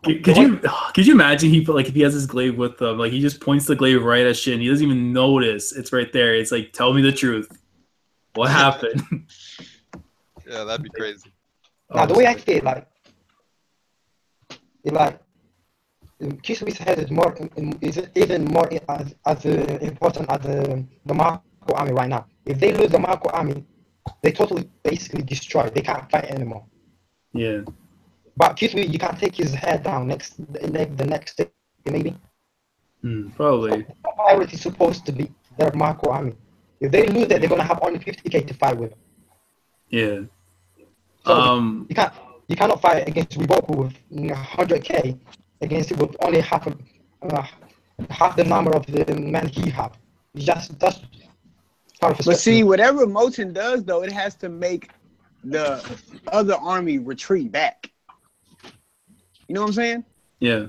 Could you imagine if he has his glaive with him, like he just points the glaive right at Shin. He doesn't even notice it's right there. It's like, tell me the truth. What happened? Yeah, that'd be crazy. Now the way I see it, like Kisui's head is even more as important as the Mako army right now. If they lose the Mako army, they totally basically destroy. They can't fight anymore. Yeah. But Kisui, you can't take his head down the next day, maybe. Probably. The priority is supposed to be their Mako army. If they lose it, they're gonna have only 50k to fight with. Yeah. So you cannot fight against Riboku with 100k against it with only half the number of the men he have. That's But see, whatever Moten does, though, it has to make the other army retreat back. You know what I'm saying? Yeah.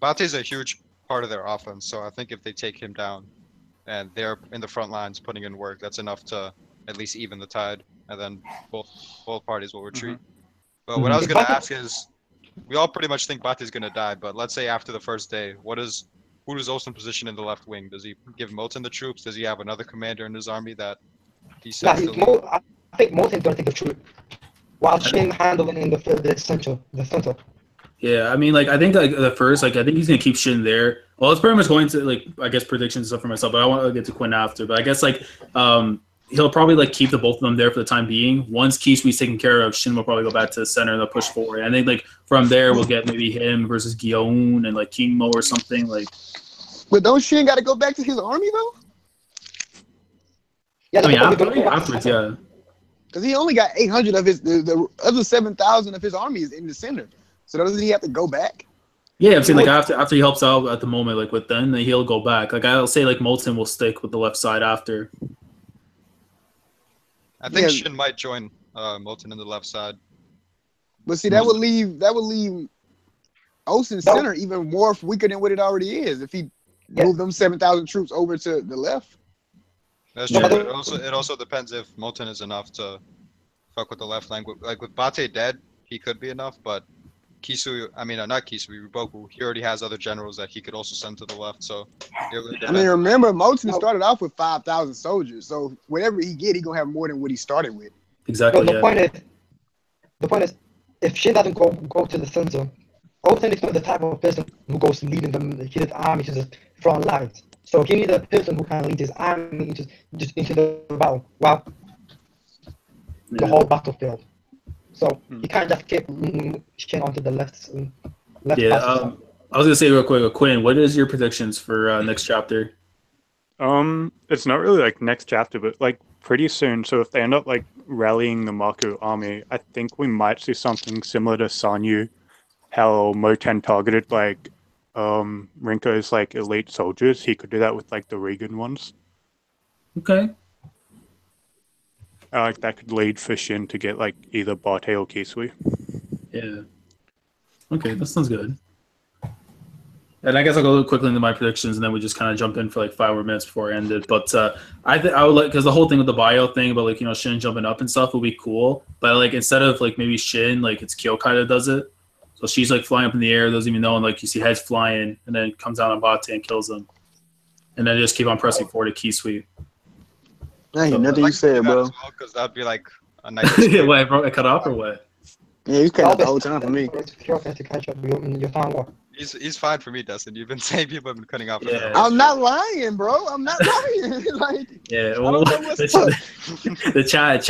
Bate's a huge part of their offense, so I think if they take him down and they're in the front lines putting in work, that's enough to at least even the tide, and then both parties will retreat. But what I was gonna ask is, we all pretty much think Bate's gonna die, but let's say after the first day, who does Ousen position in the left wing? Does he give Moten the troops? Does he have another commander in his army that he says? I think Moten's gonna take the troop, while Shin handling in the center. Yeah, I mean, like, I think, like, the first, like, I think he's going to keep Shin there. Well, it's pretty much going to, like, I guess, predictions and stuff for myself, but I want to get to Quinn after. But I guess, like, he'll probably, like, keep the both of them there for the time being. Once Kisui's taken care of, Shin will probably go back to the center and they'll push forward. I think, like, from there, we'll get maybe him versus Gyeon and, like, Kingmo or something, like. But don't Shin got to go back to his army, though? Yeah, I mean, afterwards, yeah. Because he only got 800 of his, the other 7,000 of his army is in the center. So doesn't he have to go back? Yeah, I'm saying, like, after he helps out at the moment, like, with them, then he'll go back. Like, I'll say, like, Moten will stick with the left side after. I think Shin might join Moten in the left side. But see, that would leave Ousen center even more weaker than what it already is if he moved them 7,000 troops over to the left. That's true. But it also depends if Moten is enough to fuck with the left flank. Like with Bate dead, he could be enough, but not Kisui, Riboku, he already has other generals that he could also send to the left. So I mean, remember, Moten started off with 5,000 soldiers, so whatever he get, he gonna have more than what he started with. Exactly. The point is, if Shin doesn't go to the center, Ousen is not the type of person who goes leading his army to the front lines. So he needs a person who can lead his army into the battle. Well, the whole battlefield. So you can't just keep Shin onto the left. Yeah, I was gonna say real quick, Quinn, what is your predictions for next chapter? It's not really like next chapter, but like pretty soon. So if they end up like rallying the Mako army, I think we might see something similar to Sanyu, how Moten targeted like Rinko's like elite soldiers. He could do that with like the Regan ones. Okay. Like that could lead for Shin to get like either Bate or Kisui. Yeah. Okay, that sounds good. And I guess I'll go quickly into my predictions, and then we just kind of jump in for like 5 more minutes before it ended. But I would like, because the whole thing with the bio thing about like, you know, Shin jumping up and stuff would be cool. But like instead of like maybe Shin, like it's Kyokai that does it. So she's like flying up in the air, doesn't even know, and like you see heads flying, and then it comes down on Bate and kills them, and then just keep on pressing forward to Kisui. I ain't nothing you said, bro. Because that'd be like a nice. What, bro? I cut off or what? Yeah, you cut out the whole time for me. To catch up with your time. What? He's fine for me, Dustin. You've been saying people have been cutting out. Yeah. I'm not lying, bro. I'm not lying. Like, Yeah, I well, don't know what's up. the chat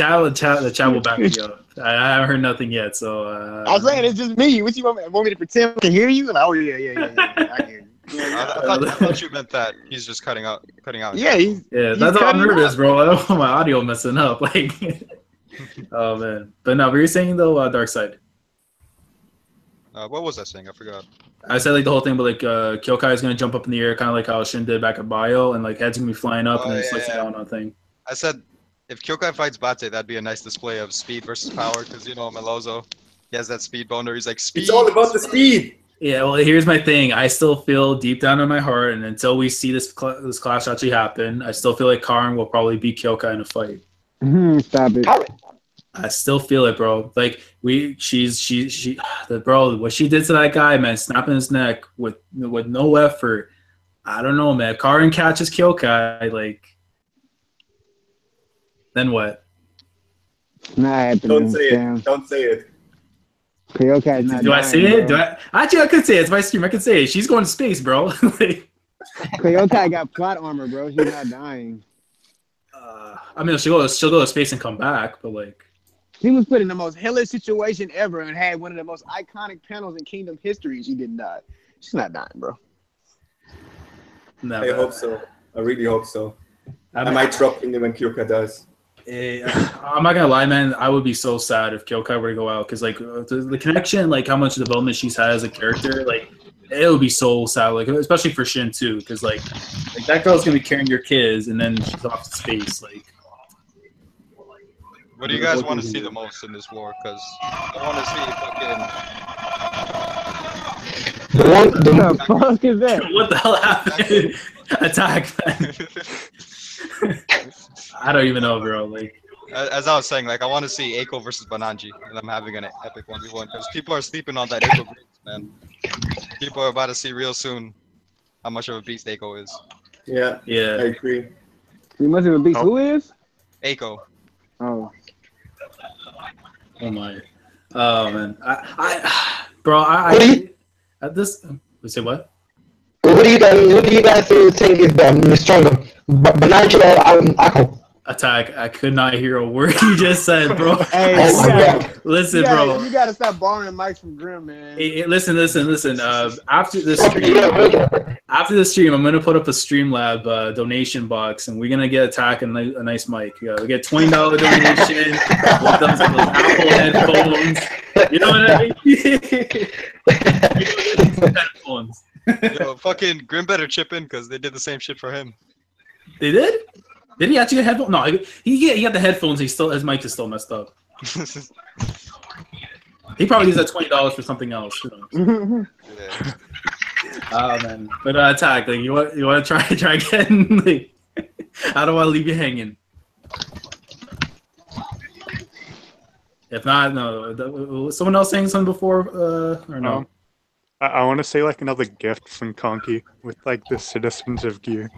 will back me up. I haven't heard nothing yet, so. I'm saying it's just me. What you want me to pretend I can hear you? Like, oh yeah. I hear you. I thought you meant that he's just cutting out. Yeah, that's how I'm nervous, bro. I don't want my audio messing up. Like, oh man. But no, we were saying though, Dark Side. What was I saying? I forgot. I said like the whole thing, but like Kyokai is gonna jump up in the air, kind of like how Shin did back at Bio, and like head's gonna be flying up and then slicing down on thing. I said if Kyokai fights Bate, that'd be a nice display of speed versus power, because you know Melozo, he has that speed boner. He's like speed. It's all about the speed. Yeah, well, here's my thing. I still feel deep down in my heart, and until we see this clash actually happen, I still feel like Karin will probably beat Kyokai in a fight. Stop it. I still feel it, bro. Like bro, what she did to that guy, man, snapping his neck with no effort. I don't know, man. Karin catches Kyokai, like, then what? Not happening. Don't say it. Don't say it. Kyokai's not. Do I say it? Actually, I could say it. It's my stream. I could say it. She's going to space, bro. Like, Kyokai got plot armor, bro. She's not dying. I mean, she'll go to space and come back, but like. He was put in the most hellish situation ever and had one of the most iconic panels in Kingdom history. She didn't die. She's not dying, bro. No, I hope so. I really hope so. I might drop Kingdom when Kyokai dies. I'm not gonna lie, man. I would be so sad if Kyokai were to go out, because like the connection, like how much development she's had as a character, like it would be so sad, like especially for Shin too, because like that girl's gonna be carrying your kids and then she's off to space, like. What do you guys want to see the most in this war? Because I want to see fucking. What the fuck is that? What the hell happened? Attack, man. I don't even know, bro. Like, as I was saying, like I want to see Eiko versus Bananji, and I'm having an epic 1v1 because people are sleeping on that Eiko beast, man. People are about to see real soon how much of a beast Eiko is. Yeah, I agree. You must have a beast. Who is? Eiko. Oh my. Oh man. I at this. Say what? What do you guys think is stronger, Bananji or Eiko? Attack! I could not hear a word you just said, bro. Hey, listen, bro. You gotta stop borrowing mics from Grim, man. Hey, listen. After the stream, I'm gonna put up a Streamlab donation box, and we're gonna get Attack a nice mic. We get $20 donation. We'll dump some of those Apple headphones. You know what I mean? Headphones. Yo, fucking Grim better chip in because they did the same shit for him. They did? Did he actually get headphones? No, he got the headphones. His mic is still messed up. He probably used that $20 for something else. Yeah. Oh man, but Attack, like you want to try again? Like, I don't want to leave you hanging. If not, no. Was someone else saying something before, or no? I want to say like another gift from Conky with like the Citizens of Gear.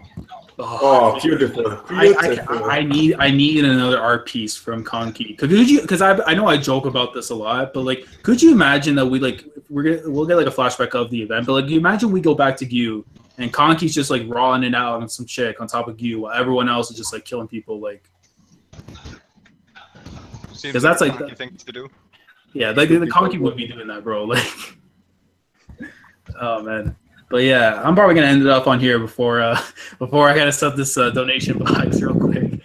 Oh, beautiful! I need another art piece from Conky. Because I know I joke about this a lot, but like, could you imagine that we'll get like a flashback of the event, but like, you imagine we go back to Gyu and Conky's just like rawing it out on some chick on top of Gyu while everyone else is just like killing people, like. Because that's like the thing to do. Yeah, like the Conky would be doing that, bro. Like. Oh man, but yeah, I'm probably gonna end it up on here before I gotta set this donation box real quick.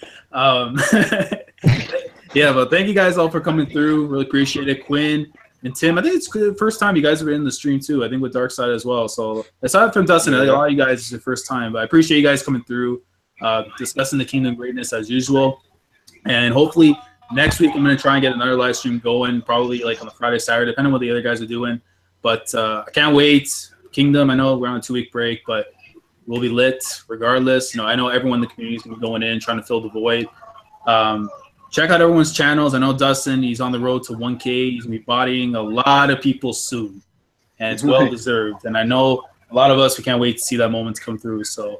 Yeah, but thank you guys all for coming through. Really appreciate it, Quinn and Tim. I think it's the first time you guys were in the stream too. I think with Dark Side as well. So aside from Dustin, I think a lot of you guys is your first time, but I appreciate you guys coming through, discussing the Kingdom greatness as usual, and hopefully next week I'm gonna try and get another live stream going, probably like on the Friday, Saturday, depending on what the other guys are doing. But I can't wait. Kingdom, I know we're on a 2-week break, but we'll be lit regardless. I know everyone in the community is going to be going in, trying to fill the void. Check out everyone's channels. I know Dustin, he's on the road to 1K. He's going to be bodying a lot of people soon, and it's well-deserved. And I know a lot of us, we can't wait to see that moment come through. So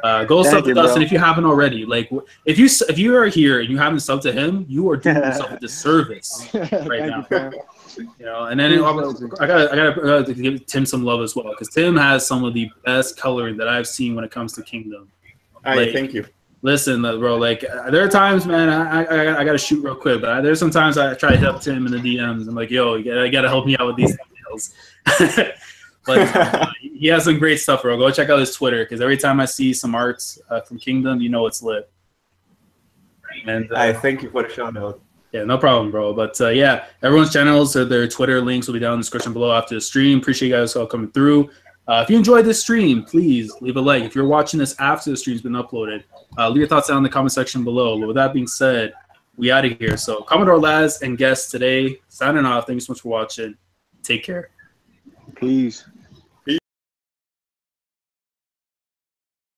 Go Thank sub to you, Dustin bro. if you haven't already. Like, if you are here and you haven't subbed to him, you are doing yourself a disservice right Thank now. you, fam. You know, and then I gotta give Tim some love as well, because Tim has some of the best coloring that I've seen when it comes to Kingdom. Like, Thank you. Listen, bro. Like, there are times, man. I gotta shoot real quick, but there's sometimes I try to help Tim in the DMs. I'm like, yo, you gotta help me out with these thumbnails. But he has some great stuff, bro. Go check out his Twitter, because every time I see some arts from Kingdom, you know it's lit. And thank you for the shout out. yeah, no problem, bro. But yeah, everyone's channels or their Twitter links will be down in the description below after the stream. Appreciate you guys all coming through. If you enjoyed this stream, please leave a like. If you're watching this after the stream's been uploaded, leave your thoughts down in the comment section below. But with that being said, we out of here. So Commodore Laz and guests today signing off. Thank you so much for watching. Take care. Peace.